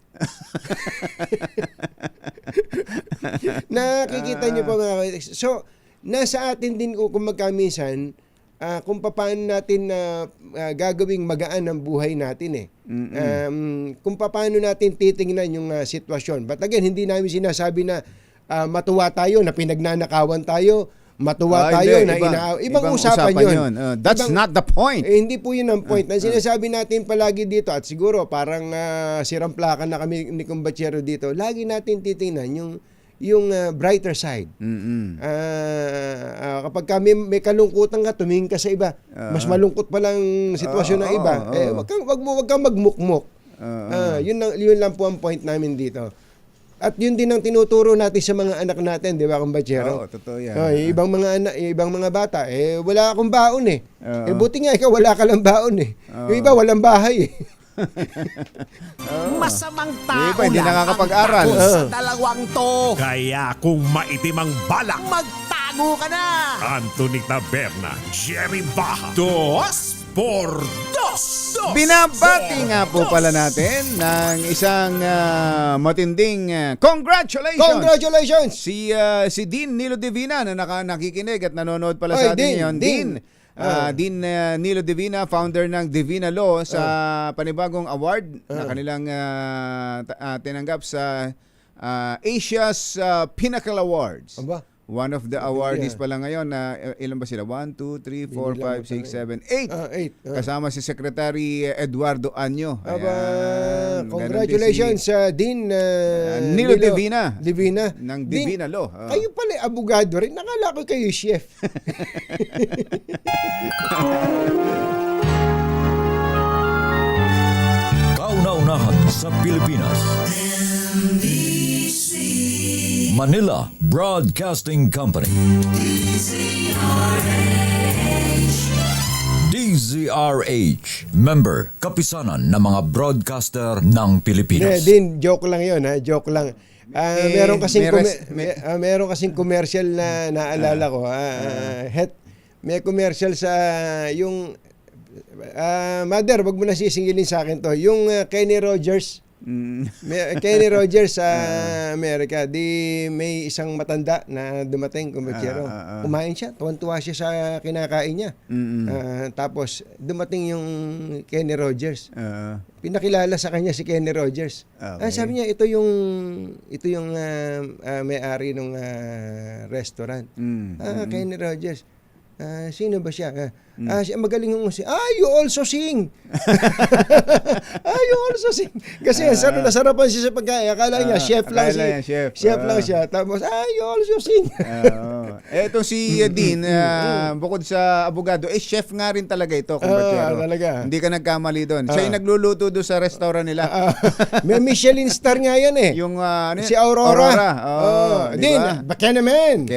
Nakikita niyo po mga kaibigan. So, nasa atin din kung magkaminsan, kung paano natin gagawing magaan ang buhay natin kung paano natin titingnan yung sitwasyon. But again, hindi namin sinasabi na matuwa tayo, na pinagnanakawan tayo, matuwa tayo na ibang usapan yun. That's not the point. Hindi po yun ang point. Ang sinasabi natin palagi dito, at siguro parang siramplakan na kami ni Kumbachero dito, lagi natin titingnan yung brighter side. Kapag may kalungkutan ka, tumingin ka sa iba. Mas malungkot pa lang sitwasyon ng iba. Wag kang magmukmok. Yun lang po ang point namin dito. At yun din ang tinuturo natin sa mga anak natin, di ba, Kumbachero? Totoo yan. Ibang mga bata, wala akong baon buti nga ikaw, wala ka lang baon Yung iba, walang bahay Masamang tao hindi nakakapag-aral. sa dalawang to. Kaya kung maitim ang balak, magtago ka na. Anthony Taberna, Jerry Baja, 2 por 2. Binabati nga po pala natin ng isang matinding congratulations! Si Dean Nilo Divina na nakikinig at nanonood pala sa atin ngayon. Dean Nilo Divina, founder ng Divina Law, sa panibagong award na kanilang tinanggap sa Asia's Pinnacle Awards. Aba. One of the awardees pala ngayon, ilan ba sila? 1, 2, 3, 4, 5, 6, 7, 8. Kasama si Secretary Eduardo Anyo. Congratulations sa Dean Nilo Divina. Ng Divina Law. Kayo pala abogado rin. Nakala ko kayo chef. Kauna-unahan sa Pilipinas. Manila Broadcasting Company. DZRH, member, kapisanan ng mga broadcaster ng Pilipinas. Din, joke lang yun, ha? Joke lang. Meron kasing meron kasing commercial na naalala ko. May commercial sa yung Mother, wag mo na sisingilin sa akin to. Yung Kenny Rogers. Kenny Rogers sa Amerika, may isang matanda na dumating kumatsero. Kumain siya, tuwan-tuwa siya sa kinakain niya. Tapos dumating yung Kenny Rogers. Pinakilala sa kanya si Kenny Rogers. Sabi niya ito yung may-ari ng restaurant. Kenny Rogers. Sino ba siya? Siya magaling yung musik. You also sing. You also sing. Kasi nasarapan siya sa pagkain. Akala niya chef lang siya. Chef lang siya. Tapos you also sing. Etong si Dean, bukod sa abogado, chef nga rin talaga ito. Talaga. Hindi ka nagkamali doon. Siya yung nagluluto doon sa restaurant nila. May Michelin star nga yan eh. Yung si Aurora. Dean, Kenemen.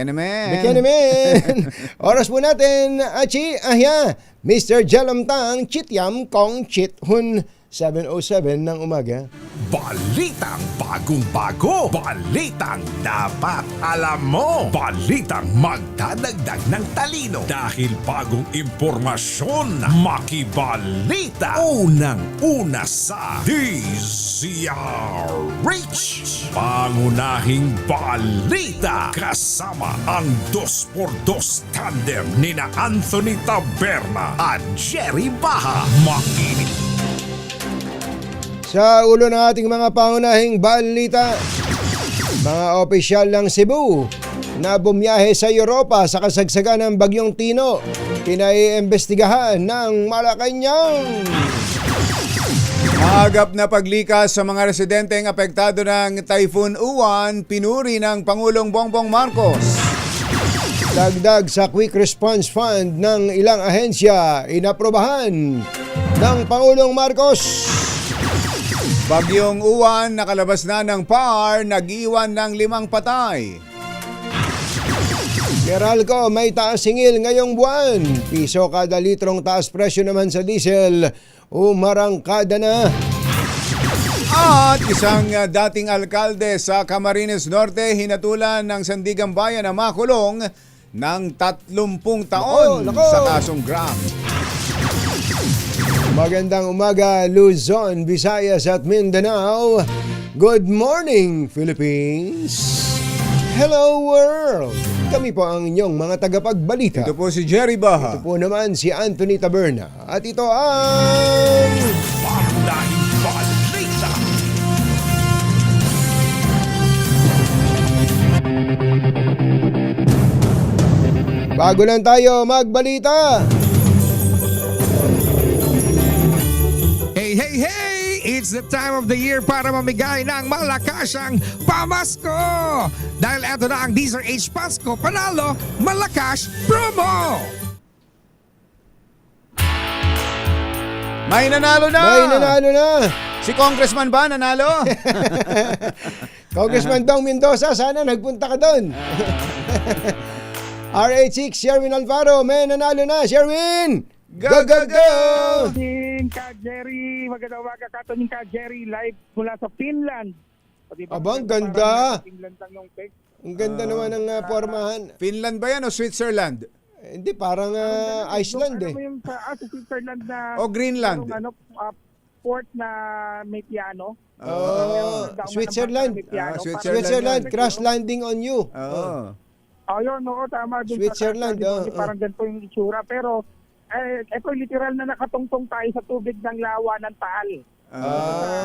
Oras po natin, Achi, Mr. Jalamtang, Chityam, Kong, Chithun, 7:07 ng umaga. Balitang bagong-bago. Balitang dapat alam mo. Balitang magdadagdag ng talino. Dahil bagong impormasyon. Makibalita. Unang-una sa DZRH. Pangunahing balita. Kasama ang 2x2 tandem nina Anthony Taberna at Jerry Baha. Makinig. Sa ulo ng ating mga pangunahing balita, mga opisyal ng Cebu na bumiyahe sa Europa sa kasagsagan ng Bagyong Tino, pinaiimbestigahan ng Malacanang. Maagap na paglikas sa mga residenteng apektado ng Typhoon Uwan, pinuri ng Pangulong Bongbong Marcos. Dagdag sa Quick Response Fund ng ilang ahensya, inaprobahan ng Pangulong Marcos. Bagyong Uwan, nakalabas na ng PAR, nag-iwan ng 5 patay. Meralco, may taas singil ngayong buwan. Piso kada litrong taas presyo naman sa diesel. Umarangkada na. At isang dating alkalde sa Camarines Norte, hinatulan ng Sandigan Bayan na makulong ng 30 taon sa kasong graft. Magandang umaga, Luzon, Visayas at Mindanao. Good morning, Philippines. Hello, world. Kami po ang inyong mga tagapagbalita. Ito po si Jerry Baha. Ito po naman si Anthony Taberna. At ito ang... Pangunahing balita. Bago lang tayo magbalita. Hey! It's the time of the year para mamigay ng malakasang pamasko! Dahil eto na ang DZRH Pasko Panalo Malakas Promo! May nanalo na! Si Congressman ba nanalo? Congressman Dong Mendoza, sana nagpunta ka doon. RH6, Sherwin Alvaro, may nanalo na. Sherwin! Go! Ka Jerry, magandang umaga, katuning ka Jerry, live mula sa Finland. Abang ganda. Finland lang yung text. Ang ganda naman ng pormahan. Finland ba yan o Switzerland? Hindi, parang Iceland eh. Ano yung sa Switzerland na... O Greenland? Port na may piano. Switzerland. Switzerland, crash landing on you. Ayun, oo, tama. Switzerland. Parang ganito yung itsura. Pero, ito literal na nakatungtong tayo sa tubig ng lawa ng Taal.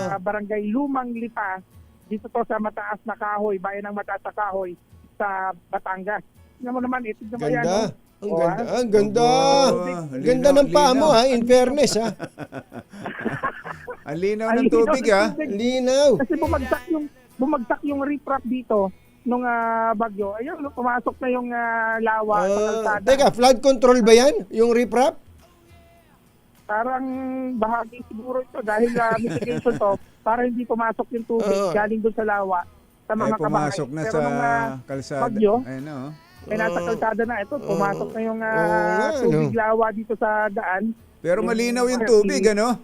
Sa barangay Lumang Lipa, dito to sa Mataas na Kahoy, bayan ng Mataas na Kahoy, sa Batangas. Tingnan mo naman, ito naman yan. Ang ganda. Ganda ng paa mo, ha, in fairness, ha. Ang linaw ng tubig, ha. Linaw. Kasi bumagsak yung riprap dito nung bagyo. Ayun, pumasok na yung lawa sa kalsada. Teka, flood control ba yan? Yung riprap? Parang bahagi siguro ito dahil mitigation to para hindi pumasok yung tubig galing doon sa lawa sa mga pumasok kabahay. na Pero sa nung kalsada. bagyo, Ayun, oh. nasa kalsada na ito, pumasok na yung nga, tubig ano. lawa dito sa daan. Pero malinaw yung tubig, ano?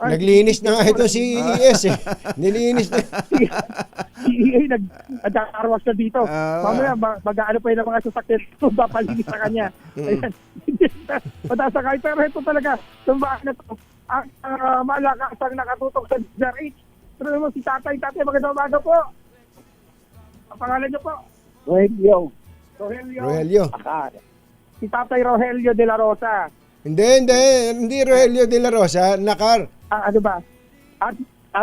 Naglinis na nga ito si ES eh. Nilinis na. Nag-arwas na dito. Mamaya, mag-ano pa yun ang mga sasakyan. Papalinis sa kanya. Ayan. Matasakay. Pero ito talaga, tumbaan na ito. Ang malakas ang nakatutok sa DZRH. Pero mo si Tatay, magandang umaga po. Ang pangalan niyo po? Rogelio. Rogelio. Si Tatay Rogelio de la Rosa. Hindi Rogelio de la Rosa, Nakar. Ano ba?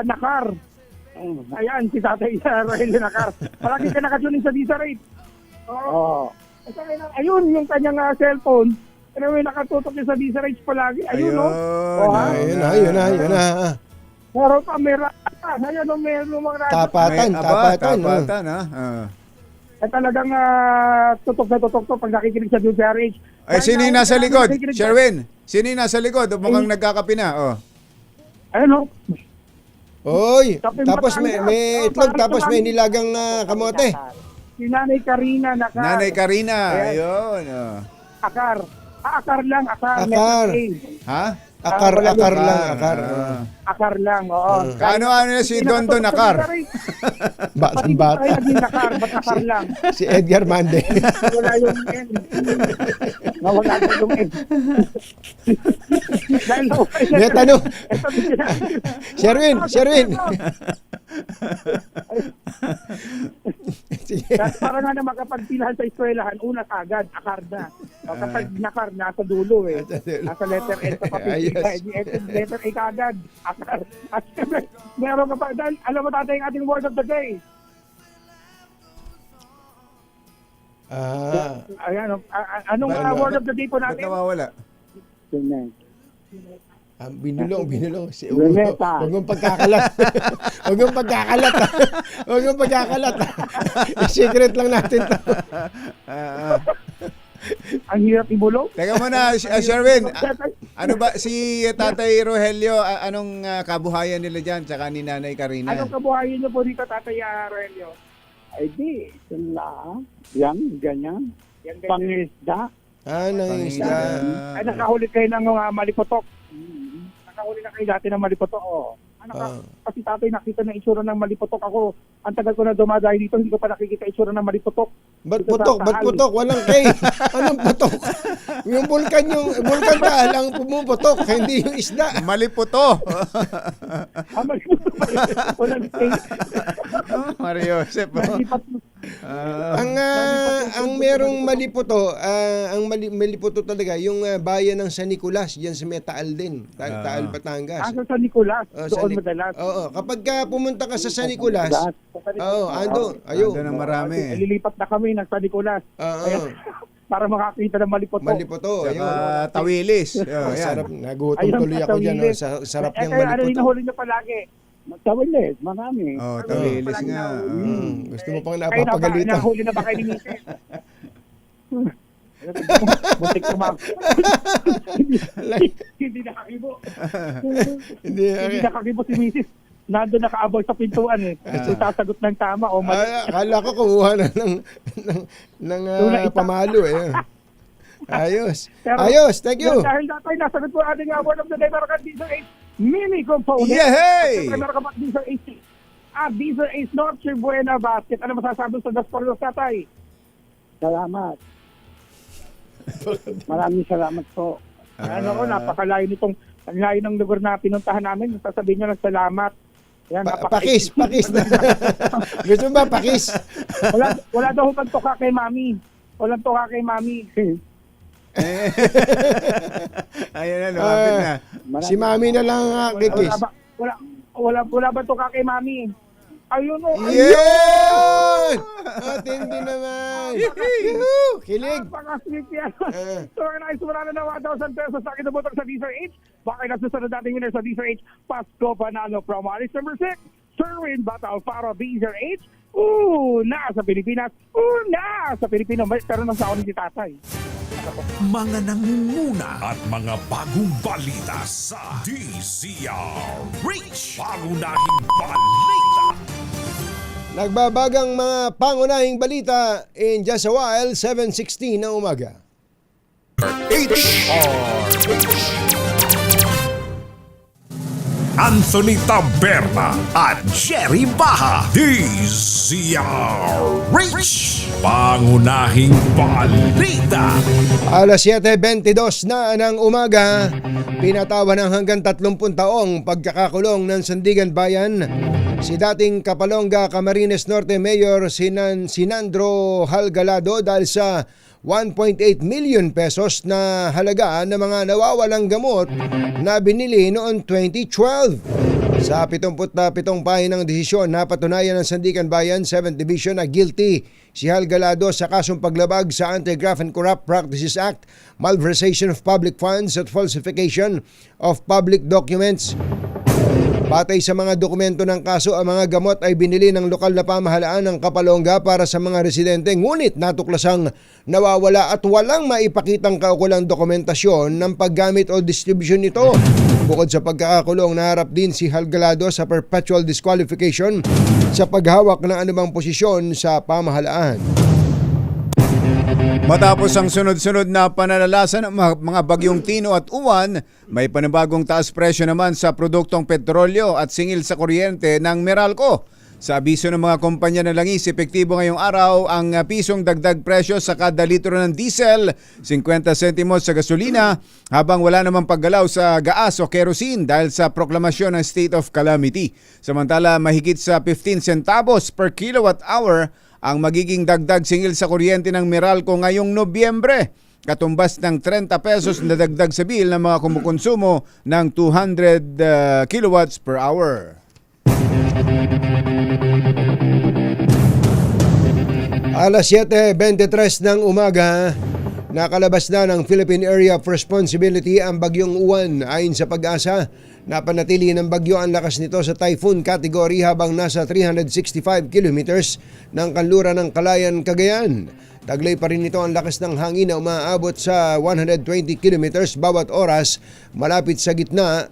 Nakar. Ayan, si Tatay Rogelio Nakar. Palagi ka nakatunin sa DZRH. Oo. Ayun, yung kanyang cellphone. Ano may nakatutok yung sa DZRH palagi. Ayun, no? Ayun na. Meron kamera. Ayun, meron mga Tapatan. Tapatan, ha? Talagang tutok na tutok to pag nakikinig sa DZRH. Ay, sino yung nasa likod? Sherwin, sino yung nasa likod? Mukhang nagkakape na, oh. Ayun, no? Oy, tapos may itlog, tapos may nilagang kamote. Si Nanay Karina Nakar. Nanay Karina, ayun. Oh. Akar. Akar lang, akar. Akar. Ha? Akar lang. Akar lang, oo. Kaano si Don Nakar? Batang bata. Ay, naging Nakar, ba't Akar lang? Si Edgar Mande. Wala yung N. Nawala yung N. May tanong. Sherwin. Sige. Para nga na makapagpilahan sa eskwelahan, una kagad, akar na. O kapag nakar, nasa dulo eh. Nasa letter N sa papel. Letter A kagad, akar. At siyempre, meron ka pa, dahil alam mo tatay yung ating word of the day. Ayan, anong word of the day po Ba't natin? nawawala? Binulong. Huwag mong pagkakalat. Huwag mong pagkakalat. Secret lang natin to. Ang hirap ibulong. Teka muna, Sherwin. Ano ba, si Tatay Rogelio, anong kabuhayan nila dyan, tsaka ni Nanay Karina? Anong kabuhayan niyo po dito, Tatay Rogelio? Ay di, sila, yan, ganyan. Pangisda. Nangisda. Ay, nakahuli kayo ng malipotok. Nakahuli na kayo dati ng malipotok. Kasi tatay, nakita ng itsura ng malipotok ako. Ang tagal ko na dumadayo dito, hindi ko pa nakikita itsura ng malipotok. Ba't putok? Walang K. Anong putok? Yung vulkan dahil ang pumuputok, hindi yung isda. Maliputo. Malipotok. Walang K. Mario Joseph. Ang merong maliputo, maliputo talaga, yung bayan ng San Nicolas, diyan sa may Taal din. Taal, Batangas. Sa San Nicolas, doon madalas. Oo, kapag pumunta ka sa San Nicolas, ando na marami. Lilipat na kami ng San Nicolas. Para makakita ng maliputo. Maliputo, ayun. Tawilis. Sarap, nagutom tuloy ako dyan. Sarap niyang Ano maliputo. yung nahuli niyo palagi? Tawilis, marami. Tawilis nga. Gusto mo pang Ay, napapagalitan. nahuli na ba kayo ni Mrs.? Buntik tumang. Hindi nakakibo. Hindi nakakibo si Mrs. Nandun nakaabang sa pintuan eh. Kasi sasagot ng tama o mali. Akala ko kumuha na ng pamalo eh. Ayos. Thank you. Dahil datay, nasagot po ating word of the day. Meron ka DZRH mini component. Yehey! At meron ka pa DZRH DZRH Noche Buena Basket. Ano masasabi sa Gaspar Tatay? Salamat. Maraming salamat po. Napakalayo nitong layo ng lugar na pinuntahan namin. Sasabihin nyo salamat. Yan, pakis. Gusto mo ba pakis? wala daw pagtuka kay Mami. Walang tuka kay Mami. Ayun na, lumapit na. Si Mami na lang kikis. Wala ba tuka kay Mami? Ayun o. Yun! Tindi naman. Kilig. Napaka-sweet yan. So, naisura na 1,000 pesos sa akin na butang sa DZRH. Baka nasusunod natin winner sa DZRH. Pasko Panalo Promo. Alice number 6. Sherwin Battle para DZRH. Sa Pilipinas. Sa Pilipino. Pero nasa ako ni Tatay. Mga nangunguna at mga bagong balita sa DZRH. Pangunahing balita. Nagbabagang mga pangunahing balita in just a while, 7:16 ng umaga. Anthony Taberna at Jerry Baha. DZRH. Pangunahing balita. Alas 7:22 na ng umaga, pinatawan ng hanggang 30 taong pagkakakulong ng Sandigan Bayan si dating Kapalonga Camarines Norte Mayor Sinandro Halgalado dahil sa 1.8 million pesos na halaga ng mga nawawalang gamot na binili noong 2012. Sa 77 pahinang desisyon, napatunayan ng Sandigan Bayan 7th Division na guilty si Halgalado sa kasong paglabag sa Anti-Graft and Corrupt Practices Act, malversation of public funds at falsification of public documents. Batay sa mga dokumento ng kaso, ang mga gamot ay binili ng lokal na pamahalaan ng Kapalonga para sa mga residente, ngunit natuklasang nawawala at walang maipakitang kaukulang dokumentasyon ng paggamit o distribution nito. Bukod sa pagkakakulong, naharap din si Halgalado sa perpetual disqualification sa paghawak ng anumang posisyon sa pamahalaan. Matapos ang sunod-sunod na pananalasan ng mga bagyong Tino at Uwan, may panibagong taas presyo naman sa produktong petrolyo at singil sa kuryente ng Meralco. Sa abiso ng mga kumpanya ng langis, epektibo ngayong araw ang pisong dagdag presyo sa kada litro ng diesel, 50 sentimos sa gasolina, habang wala namang paggalaw sa gaas o kerosene dahil sa proklamasyon ng state of calamity. Samantala, mahigit sa 15 centavos per kilowatt hour ang magiging dagdag singil sa kuryente ng Meralco ngayong Nobyembre, katumbas ng 30 pesos na dagdag sa bill ng mga kumukonsumo ng 200 kilowatts per hour. Alas 7:23 ng umaga, nakalabas na ng Philippine Area of Responsibility ang bagyong Uwan. Ayon sa Pag-asa, napanatili ng bagyo ang lakas nito sa typhoon category habang nasa 365 kilometers ng kanluran ng Calayan, Cagayan. Taglay pa rin ito ang lakas ng hangin na umaabot sa 120 kilometers bawat oras malapit sa gitna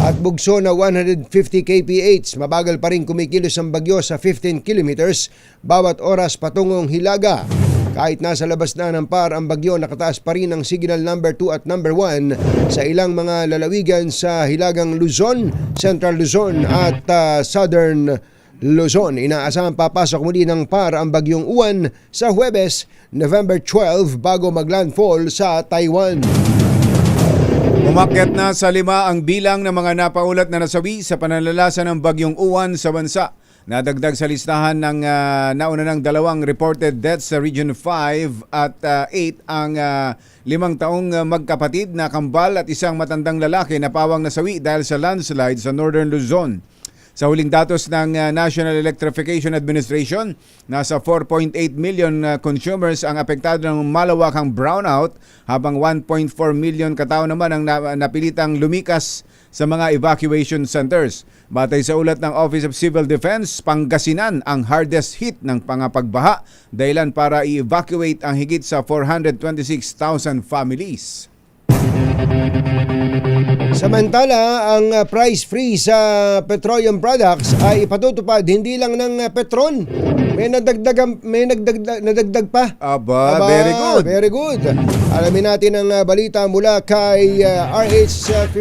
at bugso na 150 kph. Mabagal pa rin kumikilos ang bagyo sa 15 kilometers bawat oras patungong Hilaga. Kahit nasa labas na ng PAR ang bagyo, nakataas pa rin ang signal number 2 at number 1 sa ilang mga lalawigan sa Hilagang Luzon, Central Luzon at Southern Luzon. Inaasahan papasok muli ng PAR ang bagyong Uwan sa Huwebes, November 12 bago maglandfall sa Taiwan. Umakyat na sa 5 ang bilang ng mga napaulat na nasawi sa pananalasa ng bagyong Uwan sa bansa. Nadagdag sa listahan ng nauna ng 2 reported deaths sa Region 5 at 8 ang 5 taong magkapatid na kambal at isang matandang lalaki na pawang nasawi dahil sa landslide sa Northern Luzon. Sa huling datos ng National Electrification Administration, nasa 4.8 million consumers ang apektado ng malawakang brownout habang 1.4 million katao naman ang napilitang lumikas sa mga evacuation centers. Batay sa ulat ng Office of Civil Defense, Pangasinan ang hardest hit ng pangapagbaha, dahilan para i-evacuate ang higit sa 426,000 families. Samantala, ang price freeze sa petroleum products ay ipatutupad hindi lang ng Petron. May nadagdag pa. Aba, very good. Very good. Alamin natin ang balita mula kay RH15.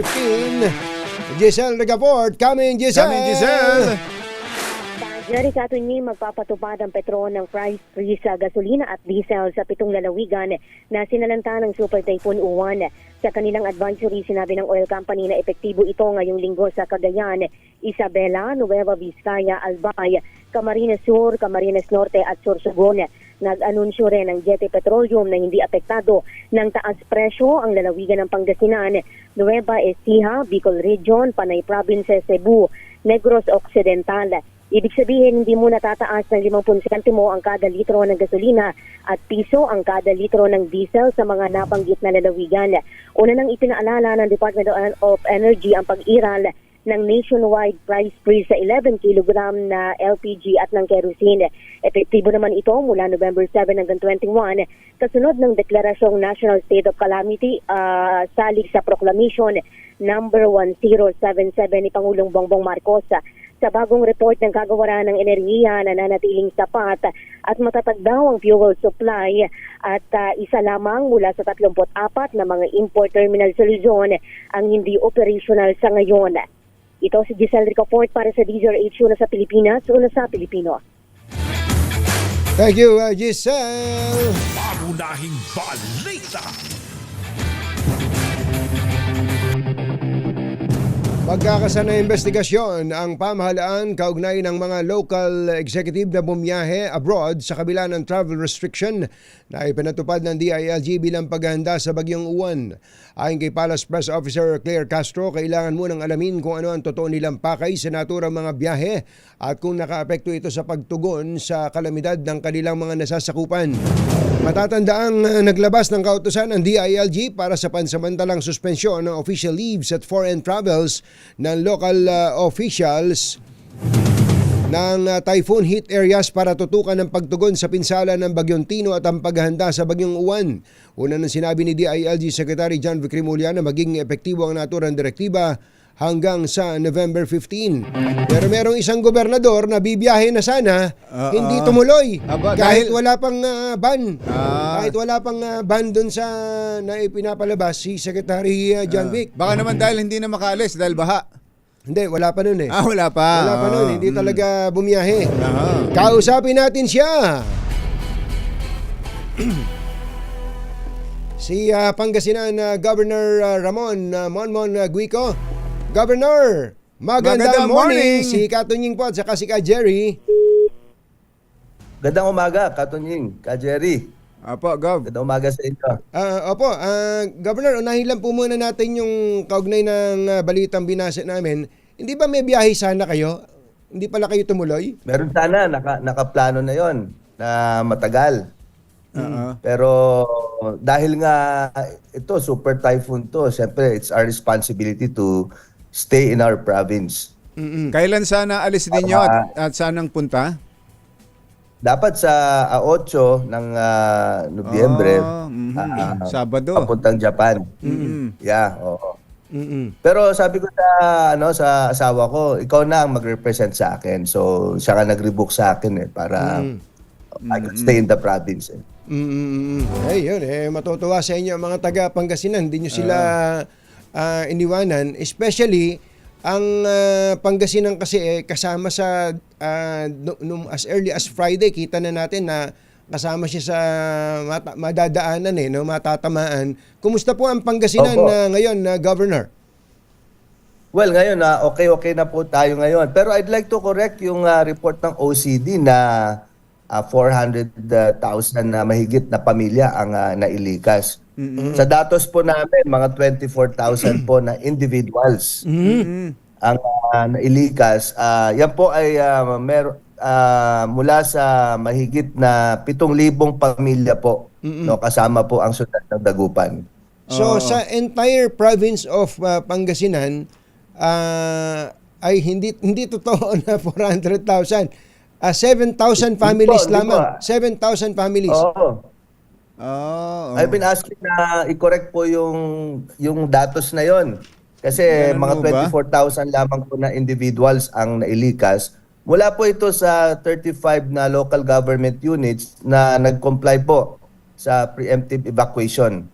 Giselle Regaport. Coming, Giselle. Jerry Katunyi, magpapatupad ang Petron ng price freeze sa gasolina at diesel sa 7 lalawigan na sinalanta ng Super Typhoon Uwan. Sa kanilang advisory, sinabi ng oil company na epektibo ito ngayong linggo sa Cagayan, Isabela, Nueva Vizcaya, Albay, Camarines Sur, Camarines Norte at Sorsogon. Nag-anunsyo rin ng Jete Petroleum na hindi apektado ng taas presyo ang lalawigan ng Pangasinan, Nueva Ecija, Bicol Region, Panay Province, Cebu, Negros Occidental. Ibig sabihin, hindi mo natataas ng 50 sentimo ang kada litro ng gasolina at piso ang kada litro ng diesel sa mga nabanggit na lalawigan. Una nang ipinaalala ng Department of Energy ang pag-iral ng nationwide price freeze sa 11 kilogram na LPG at ng kerosene. Epektibo naman ito mula November 7 hanggang 21, kasunod ng deklarasyong National State of Calamity salig sa Proclamation number 1077 ni Pangulong Bongbong Marcos. Sa bagong report ng Kagawaran ng Enerhiya, nananatiling sapat at matatag daw ang fuel supply at isa lamang mula sa 34 na mga import terminal sa Luzon ang hindi operational sa ngayon. Ito si Giselle Ricafort para sa DZRH, una sa Pilipinas, una sa Pilipino. Thank you, Giselle. Pangunahing balita. Magkakasa na investigasyon ang pamahalaan kaugnay ng mga local executive na bumiyahe abroad sa kabila ng travel restriction na ipinatupad ng DILG bilang paghahanda sa Bagyong Uwan. Ayon kay Palace Press Officer Claire Castro, kailangan munang alamin kung ano ang totoo nilang pakay sa naturang mga biyahe at kung nakaapekto ito sa pagtugon sa kalamidad ng kanilang mga nasasakupan. Matatandaang naglabas ng kautusan ng DILG para sa pansamantalang suspensyon ng official leaves at foreign travels ng local officials ng typhoon hit areas para tutukan ng pagtugon sa pinsala ng Bagyong Tino at ang paghahanda sa Bagyong Uwan. Una nang sinabi ni DILG Secretary John Vic Rimulya na maging epektibo ang naturang direktiba hanggang sa November 15. Pero merong isang gobernador na bibiyahe na sana, hindi tumuloy. Kahit wala pang ban. Kahit wala pang ban doon sa na ipinapalabas si Secretary John Vic. Baka naman dahil hindi na makaalis dahil baha. Hindi, wala pa nun eh. Wala pa. Wala pa nun, hindi talaga bumiyahe. Kausapin natin siya. Si Pangasinan Governor Ramon Monmon Guico. Governor, magandang morning. Si Katunying po at saka si Ka Jerry. Gandang umaga, Katunying, Ka Jerry. Apo, Gov. Gandang umaga sa inyo. Opo, Governor, unahin lang po muna natin yung kaugnay ng balitang binasa namin. Hindi ba may biyahe sana kayo? Hindi pala kayo tumuloy? Meron sana, nakaplano na yon na matagal. Pero dahil nga ito, super typhoon to, siyempre it's our responsibility to stay in our province. Kailan sana alis ninyo at sanang punta? Dapat sa 8 ng Nobyembre, Sabado. papuntang Japan. Yeah, oo. Pero sabi ko sa asawa ko, ikaw na ang mag-represent sa akin. So siya ka nag-rebook sa akin para I could stay in the province. Ayun, matutuwa sa inyo ang mga taga Pangasinan. Hindi nyo sila iniwanan. Especially, ang Pangasinan kasi kasama sa as early as Friday, kita na natin na kasama siya sa madadaanan, matatamaan. Kumusta po ang Pangasinan ngayon, Governor? Well, ngayon, okay na po tayo ngayon. Pero I'd like to correct yung report ng OCD na 400,000 na mahigit na pamilya ang nailikas. Sa datos po namin, mga 24,000 po na individuals ang nailikas. Yan po ay mula sa mahigit na 7,000 pamilya po, kasama po ang syudad ng Dagupan. So sa entire province of Pangasinan ay hindi totoo na 400,000. 7,000 families lamang. 7,000 families. I've been asking na i-correct po yung datos na yon. Kasi mga 24,000 lamang po na individuals ang nailikas. Mula po ito sa 35 na local government units na nag-comply po sa preemptive evacuation.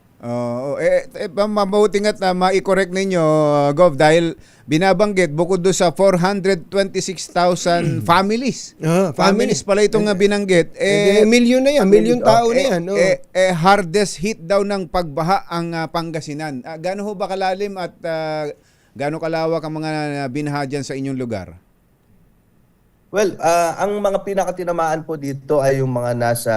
Mabuti nga't ma-correct ninyo, Gov, dahil binabanggit bukod doon sa 426,000 families. Families pala itong binanggit. Milyon na yan, milyon tao na yan. Hardest hit daw ng pagbaha ang Pangasinan. Gaano ho ba kalalim at gaano kalawak ang mga binaha dyan sa inyong lugar? Well, ang mga pinakatinamaan po dito ay yung mga nasa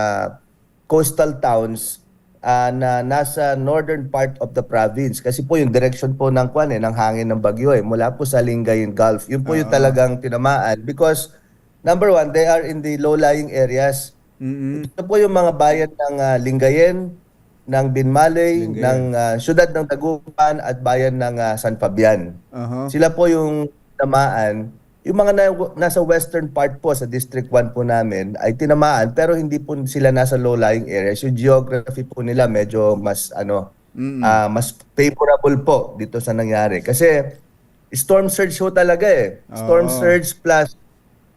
coastal towns na nasa northern part of the province, kasi po yung direction po ng ng hangin ng bagyo mula po sa Lingayen Gulf. Yun po yung talagang tinamaan because number one, they are in the low-lying areas. Ito po yung mga bayan ng Lingayen, ng Binmaley, ng siyudad ng Dagupan at bayan ng San Fabian. Sila po yung tinamaan. Yung mga nasa western part po sa District 1 po namin ay tinamaan pero hindi po sila nasa low-lying areas. Yung geography po nila medyo mas mas favorable po dito sa nangyari. Kasi storm surge ho talaga eh. Storm surge plus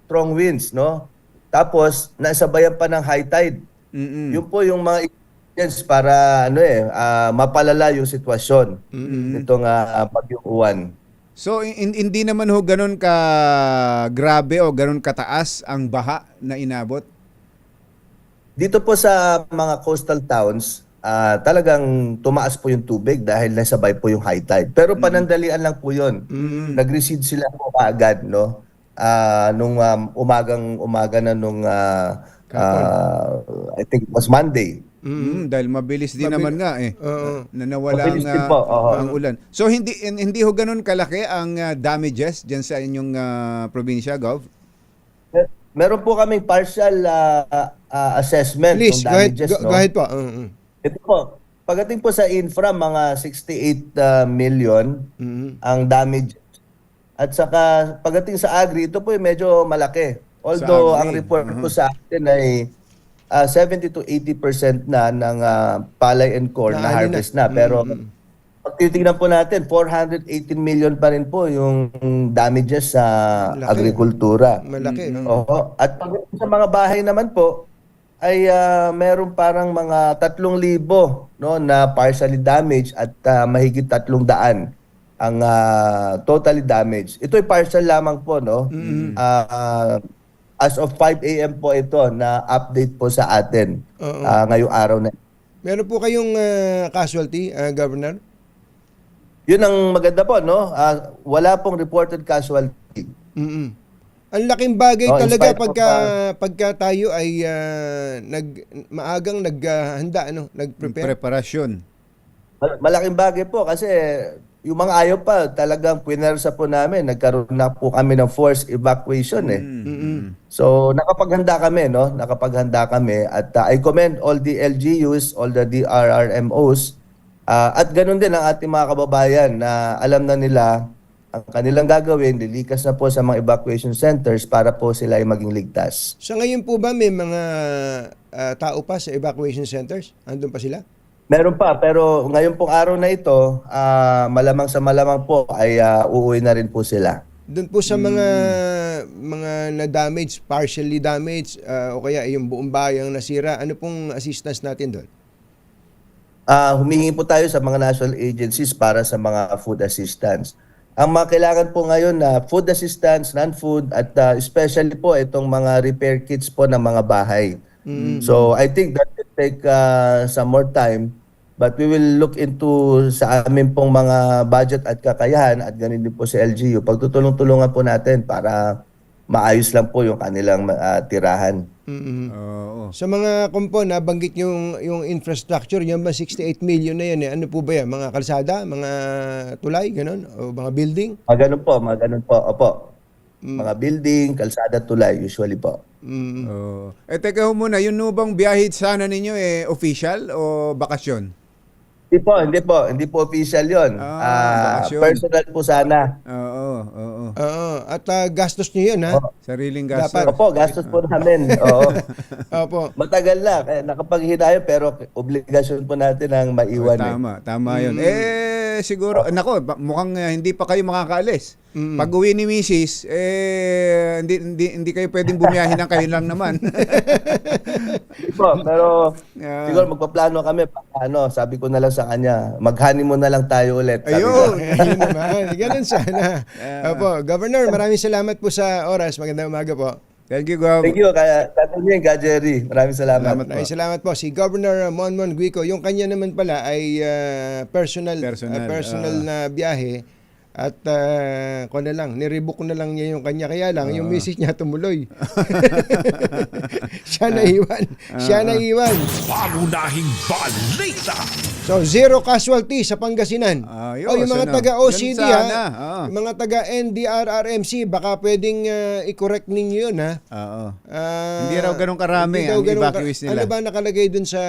strong winds, no? Tapos, nasabayan pa ng high tide. Yun po yung mga ingredients para mapalala yung sitwasyon nitong bagyong Uwan. So hindi naman ho ganun ka grabe o ganun kataas ang baha na inabot? Dito po sa mga coastal towns, talagang tumaas po yung tubig dahil nasabay po yung high tide. Pero panandalian lang po yun. Nag-recede sila po kaagad, no? Nung umaga na nung I think it was Monday. Dahil mabilis din naman nga eh. Na nawala Mabilis din po, ang ulan. So hindi ho ganun kalaki ang damages diyan sa inyong probinsya, Gov? Meron po kaming partial assessment Please, ng damages. go ahead po. Ito po, pagdating po sa infra, mga 68 million ang damage. At saka pagdating sa agri, ito po yung medyo malaki. Although ang report po sa atin ay 70 to 80% na ng palay and corn na harvest na. Pero pag titignan po natin, 418 million pa rin po yung damages sa agrikultura. Malaki. Oo. At pagdating sa mga bahay naman po, ay meron parang mga 3,000 no, na partially damaged at mahigit 300 ang totally damaged. Ito ay partial lamang po, no? As of 5 a.m. po ito na update po sa atin ngayong araw na. Meron po kayong casualty, Governor? Yun ang maganda po, no? Wala pong reported casualty. Ang laking bagay in talaga spite of, pagka tayo ay maagang naghanda, nag-prepare. Preparasyon. Malaking bagay po kasi yung mga ayaw pa, talagang pinersa po namin. Nagkaroon na po kami ng forced evacuation eh. So nakapaghanda kami, no? Nakapaghanda kami at I commend all the LGUs, all the DRRMOs at ganun din ang ating mga kababayan na alam na nila ang kanilang gagawin, lilikas na po sa mga evacuation centers para po sila ay maging ligtas. So ngayon po ba may mga tao pa sa evacuation centers? Andun pa sila? Meron pa, pero ngayon pong araw na ito, malamang sa malamang po ay uuwi na rin po sila. Doon po sa mga na-damage, partially damaged, o kaya yung buong bayang nasira, ano pong assistance natin doon? Humingi po tayo sa mga national agencies para sa mga food assistance. Ang mga kailangan po ngayon na food assistance, non-food, at especially po itong mga repair kits po ng mga bahay. So I think that will take some more time, but we will look into sa amin pong mga budget at kakayahan at ganun din po sa LGU. Pagtutulong-tulungan po natin para maayos lang po yung kanilang tirahan. Sa mga kumpon, nabanggit yung infrastructure, yung 68 million na yan, ano po ba yan? Mga kalsada, mga tulay, ganun? O mga building? Mga ganun po, opo. Mga building, kalsada, tulay, usually po. Teka ho muna, yun bang biyahe sana ninyo official o bakasyon? Hindi po official yun. Personal po sana. Oo. At gastos nyo yun, ha? Sariling gastos. Opo, gastos po namin. Oo. Opo. Matagal na. Nakapag-hinayo pero obligasyon po natin ang maiwan. Tama yun. Siguro, mukhang hindi pa kayo makakaalis. Pag uwi ni Mrs., hindi kayo pwedeng bumiyahin ng kayo lang naman. Pero siguro magpaplano kami. Sabi ko na lang sa kanya, mag-honeymoon na lang tayo ulit. Ayun naman. Ganun sana. Opo, Governor, maraming salamat po sa oras. Magandang umaga po. Thank you, Gov. Thank you, Jerry. Maraming salamat. Maraming salamat po. Si Governor Monmon Guico, yung kanya naman pala ay personal na biyahe. At nirebook na lang niya yung kanya. Kaya lang, yung message niya tumuloy. Siya naiwan. Pangunahing balita. So, 0 casualty sa Pangasinan. Yung mga taga-OCD, yung mga taga-NDRRMC, baka pwedeng i-correct ninyo yun, ha? Hindi raw ganun karami ang evacuees nila. Ano ba nakalagay dun sa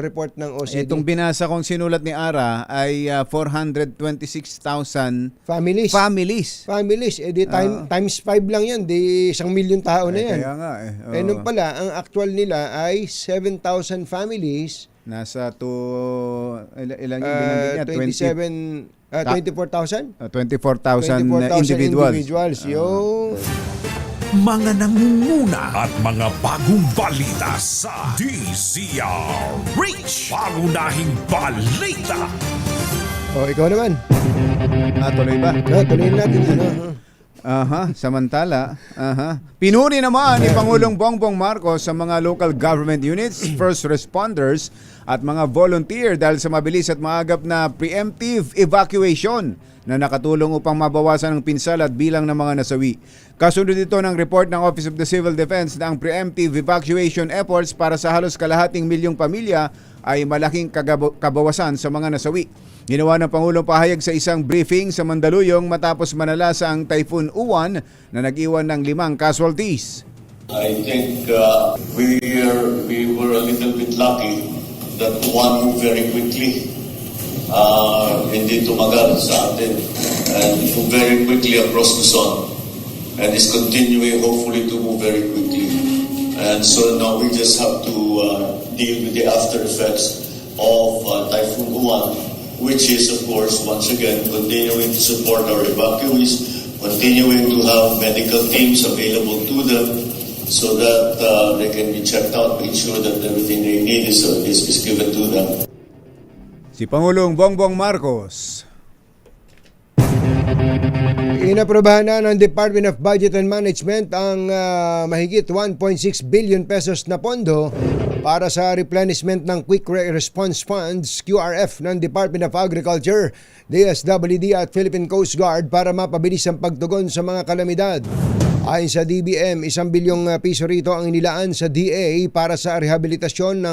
report ng OCD? Itong binasa kong sinulat ni Ara ay 426,000 families. Times 5 lang yan. Di 1 million tao na yan. Kaya nga nung pala, ang actual nila ay 7,000 families Nasa ilan yung binanggit niya? 24,000? 24,000 individuals. Yun. Mga nangunguna at mga bagong balita sa DZRH. Pangunahing balita. O, ikaw naman. Tuloy ba? Tuloy natin. Samantala, pinuri naman ni Pangulong Bongbong Marcos sa mga local government units, first responders at mga volunteer dahil sa mabilis at maagap na preemptive evacuation na nakatulong upang mabawasan ang pinsala at bilang ng mga nasawi. Kasunod ito ng report ng Office of the Civil Defense na ang preemptive evacuation efforts para sa halos kalahating milyong pamilya ay malaking kabawasan sa mga nasawi. Ginawa ng Pangulong pahayag sa isang briefing sa Mandaluyong matapos manalasa ang Typhoon Uwan na nag-iwan ng 5 casualties. I think we were a little bit lucky that Uwan moved very quickly. Hindi tumagal sa atin and moved very quickly across Luzon and is continuing hopefully to move very quickly. And so now we just have to deal with the after effects of Typhoon Uwan, which is, of course, once again, continuing to support our evacuees, continuing to have medical teams available to them so that they can be checked out, make sure that everything they need is given to them. Si Pangulong Bongbong Marcos. Inaprobahan na ng Department of Budget and Management ang mahigit 1.6 billion pesos na pondo para sa replenishment ng Quick Response Funds, QRF, ng Department of Agriculture, DSWD at Philippine Coast Guard para mapabilis ang pagtugon sa mga kalamidad. Ayon sa DBM, 1 bilyong piso rito ang inilaan sa DA para sa rehabilitasyon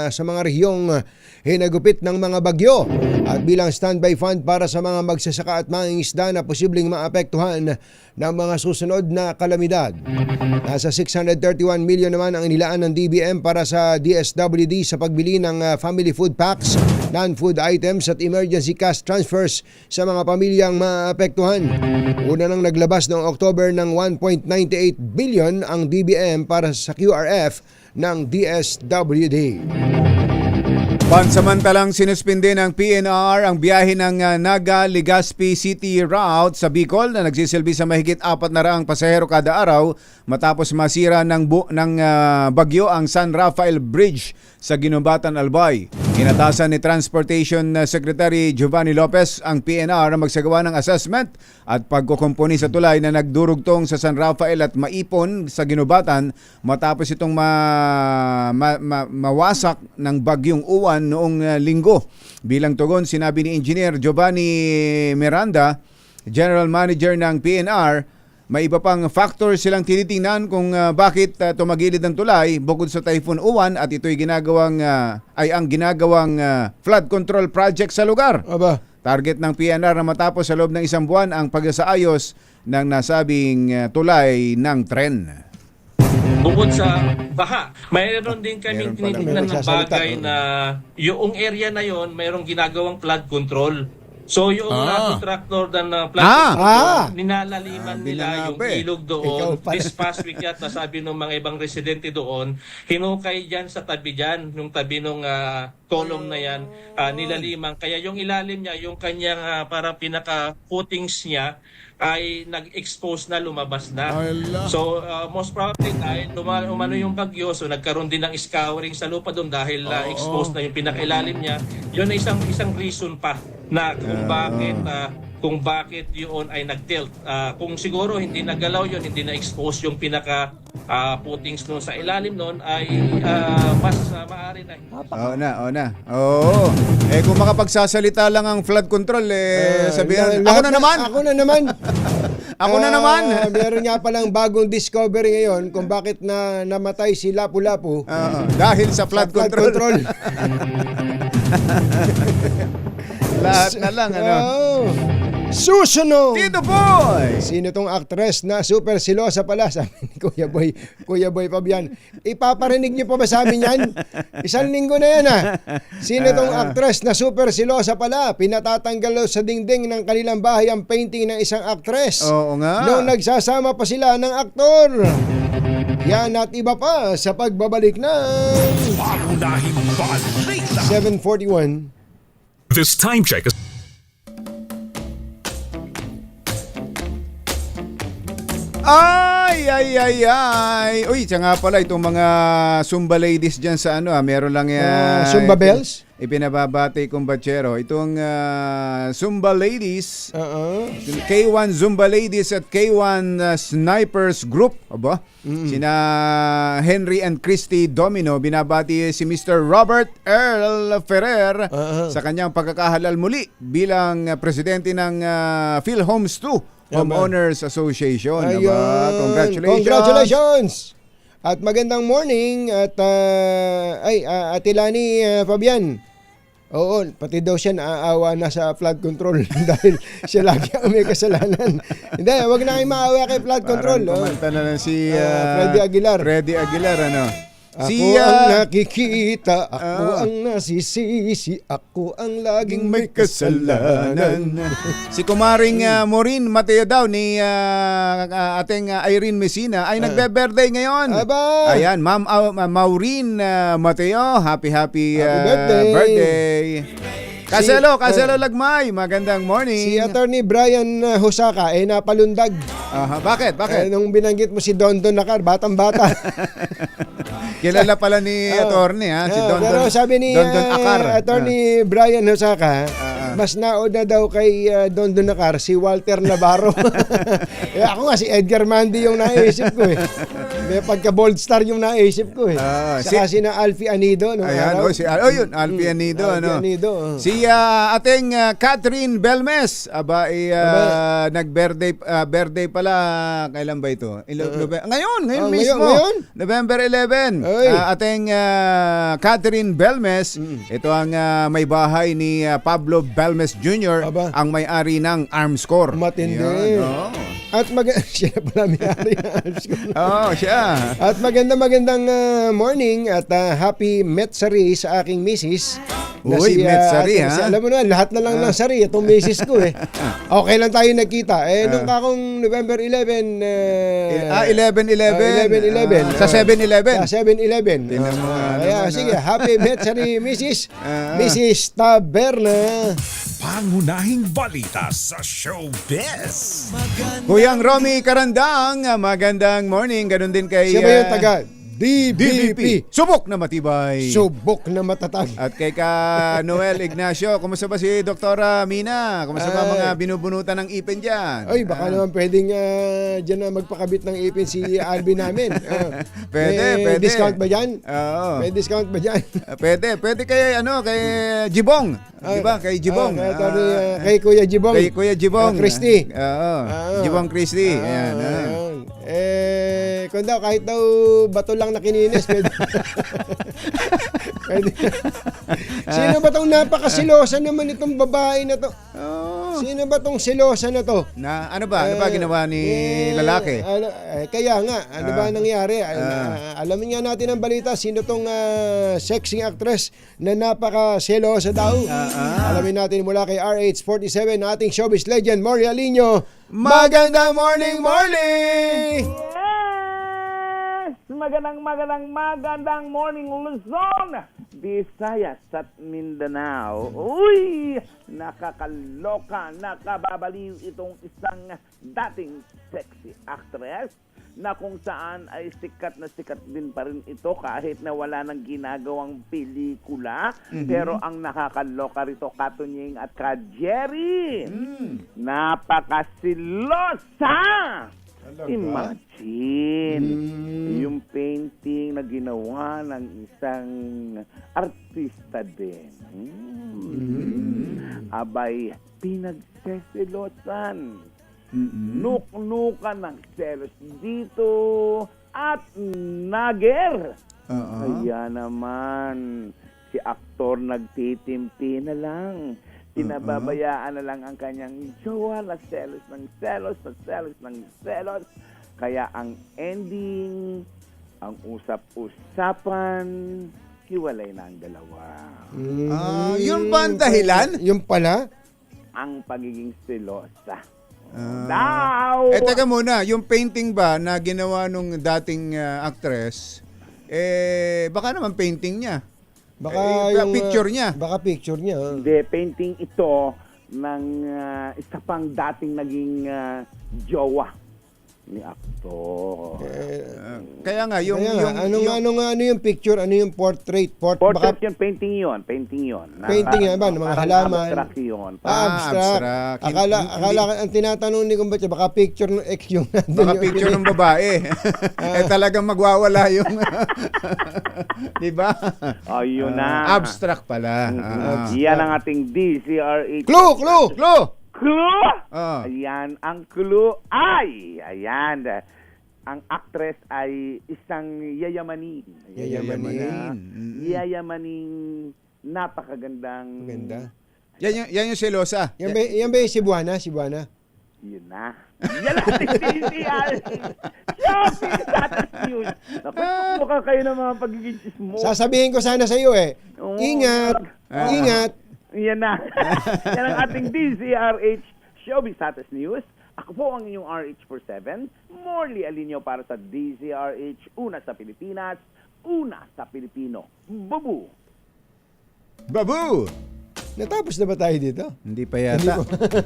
sa mga rehiyong hinagupit ng mga bagyo at bilang standby fund para sa mga magsasaka at mangingisda na posibleng maapektuhan ng mga susunod na kalamidad. Nasa 631 million naman ang inilaan ng DBM para sa DSWD sa pagbili ng family food packs, non-food items at emergency cash transfers sa mga pamilyang maapektuhan. Una nang naglabas noong October ng 1.98 billion ang DBM para sa QRF ng DSWD. Pansamantalang sinuspinde ng PNR ang biyahe ng Naga-Legazpi City route sa Bicol na nagsisilbi sa mahigit 400 pasahero kada araw matapos masira ng bagyo ang San Rafael Bridge sa Ginubatan, Albay. Inatasan ni Transportation Secretary Giovanni Lopez ang PNR na magsagawa ng assessment at pagkukumpuni sa tulay na nagdurugtong sa San Rafael at Maipon sa Ginubatan matapos itong mawasak ng bagyong Uwan noong linggo. Bilang tugon, sinabi ni Engineer Giovanni Miranda, General Manager ng PNR, may iba pang factor silang tinitingnan kung bakit tumagilid ang tulay bukod sa Typhoon Uwan at ito'y ginagawang flood control project sa lugar. Aba. Target ng PNR na matapos sa loob ng 1 buwan ang pagsasaayos ng nasabing tulay ng tren. Bukod sa baha, mayroon din kaming tinitingnan ng bagay na yung area na yon mayroong ginagawang flood control. So yung contractor na flood control, ninalaliman nila yung ilog doon. This past week yata sabi ng mga ibang residente doon, hinukay dyan sa tabi dyan, yung tabi ng column na yan, nilaliman. Kaya yung ilalim niya, yung kanyang parang pinaka-footings niya, ay nag-expose na, lumabas na. So most probably dahil umano yung bagyo, so nagkaroon din ng scouring sa lupa doon dahil exposed na yung pinakailalim niya. Yun ay isang reason pa na kung bakit yun ay nag-tilt. Kung siguro hindi nagalaw yun, hindi na-expose yung pinaka footings noon sa ilalim noon, ay mas maaari na. Oo. Kung makapagsasalita lang ang flood control, sabihin, ako na naman. Meron nga palang bagong discovery ngayon kung bakit namatay si Lapu-Lapu. Dahil sa flood control. Lahat na lang, Susunod! Tito Boy! Sino tong actress na super silosa pala? Sabi ni Kuya Boy Fabian. Ipaparinig niyo pa ba sa amin yan? 1 linggo na yan Sino tong actress na super silosa pala? Pinatatanggal sa dingding ng kanilang bahay ang painting ng isang actress. Oo nga. Noong nagsasama pa sila ng aktor. Yan at iba pa sa pagbabalik ng Pangunahing balita. 7:41. This time check is Ay. Uy, siya nga pala itong mga Zumba ladies dyan sa meron lang Zumba bells? Ipinababati kong batsero. Itong Zumba ladies, K1 Zumba ladies at K1 Snipers Group. Aba, sina Henry and Christy Domino. Binabati si Mr. Robert Earl Ferrer sa kanyang pagkakahalal muli bilang presidente ng PhilHomes 2 Homeowners Association. Aba, congratulations! At magandang morning at Ate Lani Fabian. Oo, pati daw siya naaawa na sa flood control dahil siya lagi ang may kasalanan. Hindi, wag na kayo maawa kay flood control. Parang kumanta na lang si Freddy Aguilar. Ako ang nakikita, ako ang nasisisi, ako ang laging may kasalanan. Si Kumaring Maureen Mateo daw ni ating Irene Messina ay nagbe-birthday ngayon. Aba! Ayan, Ma'am Maureen Mateo, happy birthday. Kaselo Lagmay, magandang morning. Si Attorney Brian Hosaka ay napalundag. Bakit? Nung binanggit mo si Dondon Nakar, batang-bata. Kilala pala ni Attorney si Dondon. Pero sabi ni Dondon Akar. Attorney Brian Hosaka, mas naod na daw kay Dondon Nakar si Walter Navarro. Ako nga si Edgar Mandy yung naisip ko eh. May pagka-bold star yung naisip ko eh. Saka si na Alfie Anido. Ayan, yun, Alfie Anido. Si ating Catherine Belmes, nag-birthday pala, kailan ba ito? Ngayon mismo. November 11. Ating Catherine Belmes, ito ang may bahay ni Pablo Belmes Jr., ang may-ari ng Arms Corps. Matindi. At siya pala may-ari ng Arms Corps. Siya. At magandang morning at happy Metsari sa aking misis. Uy, Metsari alam mo na, lahat na lang ng sari itong misis ko eh. Okay lang tayo nagkita. Nung kakong November 11, 11/11. Sa 7-Eleven. Sa 7-Eleven. Kaya sige, happy Metsari, Mrs. Taberna. Pangunahing balita sa showbiz. Kuyang Romy Karandang, magandang morning. Ganun din kay siya ba yung taga DBP? Subok na matibay. Subok na matatag. At kay ka Noel Ignacio, kumusta ba si Doktora Mina? Kumusta ba mga binubunutan ng ipin dyan? Ay, baka naman pwedeng dyan na magpakabit ng ipin si Alvin namin. Pwede. Discount ba dyan? Oo. May discount ba dyan? Pwede kay Jibong. Diba? Kay Jibong. Kay Kuya Jibong. Kay Kuya Jibong. Christy. Jibong Christy. Ayan. Kung daw, kahit daw bato lang na kininis, pwede. Sino ba tong napakasilosa naman itong babae na to? Sino ba tong silosa na to? Ano ba ginawa ni lalaki? Kaya nga, ano ba nangyari? Alamin nga natin ang balita, sino tong sexy actress na napakasilosa daw? Alamin natin mula kay RH47, ating showbiz legend, Mori Alino. Magandang morning! Magandang morning, Luzon, Visayas at Mindanao. Uy! Nakakaloka, nakababaliw itong isang dating sexy actress na kung saan ay sikat na sikat din pa rin ito kahit na wala nang ginagawang pelikula. Pero ang nakakaloka rito, Katunying at Jerry, napakasilosa! Imagine yung painting na ginawa ng isang artista din. Abay, pinagseselosan. Nuk-nukan ng selos dito at nager. Kaya naman, si aktor nagtitimpi na lang. Pinababayaan na lang ang kanyang jowa na selos. Kaya ang ending, ang usap-usapan, hiwalay na ang dalawa. Yun ba ang dahilan? Yung pala? Ang pagiging selosa. Teka muna, yung painting ba na ginawa nung dating actress, baka naman painting niya. Baka picture niya. Baka picture niya. Hindi, painting ito ng isa pang dating naging jowa ni aktor. Kaya nga, yung ano yung picture? Ano yung portrait? Portrait yun, painting yun. Painting yan ba? Ng mga halaman? Abstract yun. Abstract. Akala, ang tinatanong ni Kumbatya, baka picture ng ex yung nandun. Baka picture ng babae. Talagang magwawala yung... Di ba? Ayun na. Abstract pala. Yan ang ating DZRH. Clue! Ayan, ang clue ay, ang actress ay isang yayamanin. Yayamaning napakagandang... Maganda. Yan yung selosa. Yan ba yung Cebuana? Yun na. Yan ang TCR. Shopping status news. Naku, mukha kayo ng mga pagiging chismo. Sasabihin ko sana sa iyo Ingat. Yan na. Yan ang ating DZRH Showbiz Status News. Ako po ang inyong RH47, Morley Alinio para sa DZRH, una sa Pilipinas, una sa Pilipino. Babu! Natapos na ba tayo dito? Hindi pa yata.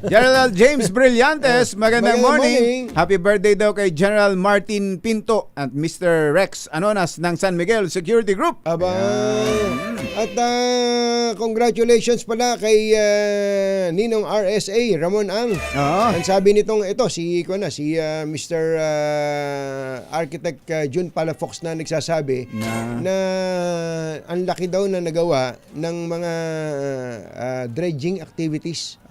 General James Brillantes, magandang morning. Happy birthday daw kay General Martin Pinto at Mr. Rex Anonas ng San Miguel Security Group. At congratulations pala kay Ninong RSA, Ramon Ang. Ang sabi nitong si Mr. Architect Jun Palafox na nagsasabi na ang laki daw na nagawa ng mga dredging activities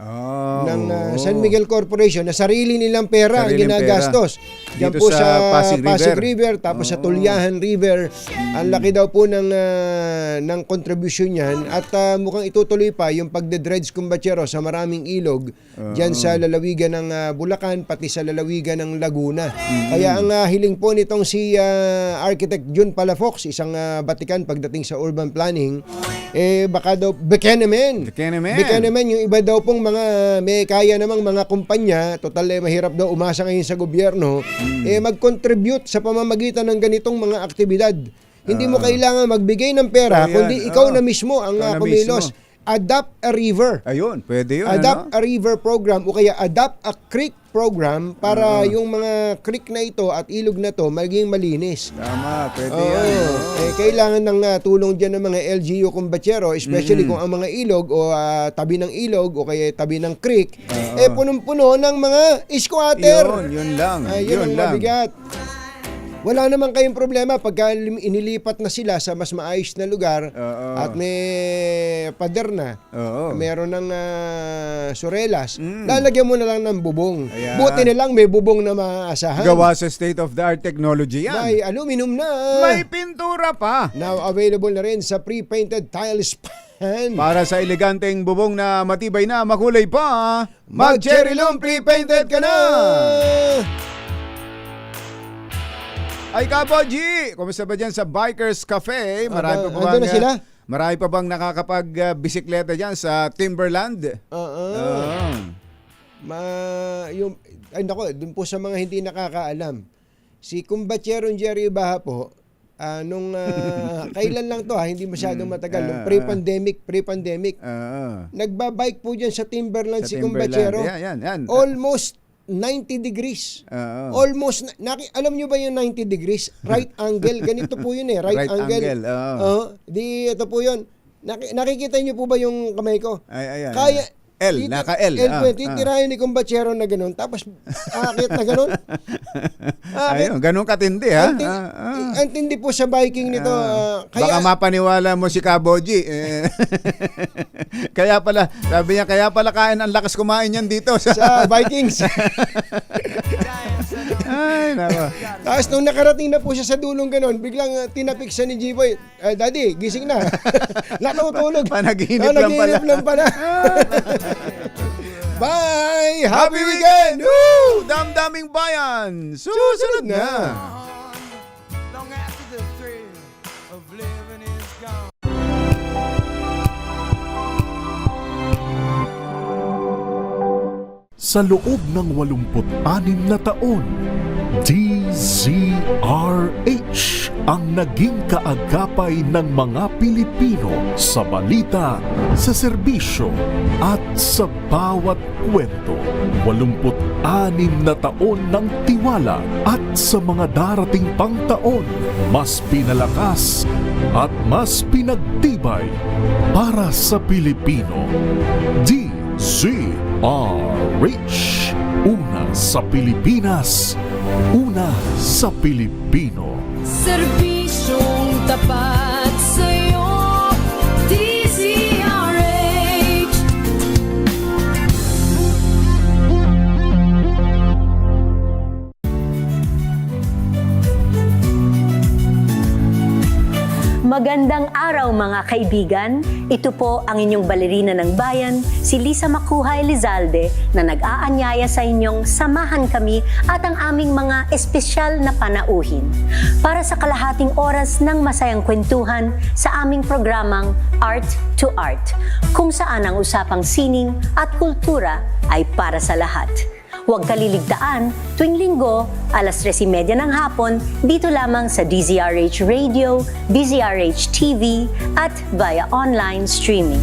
ng San Miguel Corporation na sarili nilang pera ang ginagastos. Diyan po sa Pasig River, tapos sa Tulyahan River. Ang laki daw po ng contribution niyan at mukhang itutuloy pa yung pagde-dredge Kumbatsero sa maraming ilog diyan sa lalawigan ng Bulacan pati sa lalawigan ng Laguna. Kaya ang hiling po nitong si Architect Jun Palafox, isang batikan pagdating sa urban planning, baka daw Buchanan, yung iba daw pong mga may kaya namang mga kumpanya, total mahirap daw umasa ngayon sa gobyerno, mag-contribute sa pamamagitan ng ganitong mga aktibidad. Hindi mo kailangan magbigay ng pera, kundi ikaw na mismo ang kumilos. Adopt a river. Ayun, pwede yun. Adopt a river program o kaya adopt a creek program para yung mga creek na ito at ilog na to maging malinis. Tama, pwede yan. Kailangan ng tulong dyan ng mga LGU Kumbatsero, especially kung ang mga ilog o tabi ng ilog o kaya tabi ng creek, punong-puno ng mga squatter. Yun lang. Yun ang mabigat. Wala naman kayong problema pagka inilipat na sila sa mas maayos na lugar at may pader na, meron ng surelas, lalagyan mo na lang ng bubong. Buti na lang may bubong na maaasahan. Gawa sa state-of-the-art technology yan. May aluminum na. May pintura pa. Now available na rin sa pre-painted tiles pan. Para sa eleganteng bubong na matibay na, makulay pa, mag-cherry loom pre-painted ka na! Ay, Kapoji! Kumusta ba dyan sa Bikers Cafe? Marami pa bang, na sila? Marami pa bang nakakapag-bisikleta dyan sa Timberland? Dun po sa mga hindi nakakaalam. Si Kumbatsero Jerry Baha po, kailan lang to hindi masyadong matagal. Nung pre-pandemic. Nagbabike po dyan sa Timberland si Kumbatsero. Yan. Almost 90 degrees. Almost, alam nyo ba yung 90 degrees? Right angle. Ganito po yun right angle. Ito po yun. Nakikita nyo po ba yung kamay ko? Ayan. Kaya, naka-L. Titirahin ni Kumbatsero na ganun. Tapos, akit na ganun. Ayun, ganun katindi ha. Ang tindi po sa biking nito. Baka mapaniwala mo si Kaboji. Kaya pala kain ang lakas kumain yan dito sa Vikings. Ay, nako. Tapos nung nakarating na po siya sa dulong ganun, biglang tinapik siya ni G-Boy. Daddy, gising na. Natutulog. Panaginip lang pala. Bye! Happy weekend! Woo! Damdaming bayan! Susunod na! Sa loob ng 86 na taon, DZRH ang naging kaagapay ng mga Pilipino sa balita, sa serbisyo at sa bawat kwento. 86 na taon ng tiwala at sa mga darating pang taon, mas pinalakas at mas pinagtibay para sa Pilipino. DZRH. Una sa Pilipinas, una sa Pilipino. Serbisyong tapat sa'yo, DZRH. Magandang araw mga kaibigan. Ito po ang inyong balerina ng bayan, si Lisa Macuja Elizalde, na nag-aanyaya sa inyong samahan kami at ang aming mga espesyal na panauhin para sa kalahating oras ng masayang kwentuhan sa aming programang Art to Art, kung saan ang usapang sining at kultura ay para sa lahat. Huwag kaliligtaan, tuwing linggo, alas 3:30 ng hapon, dito lamang sa DZRH Radio, DZRH TV, at via online streaming.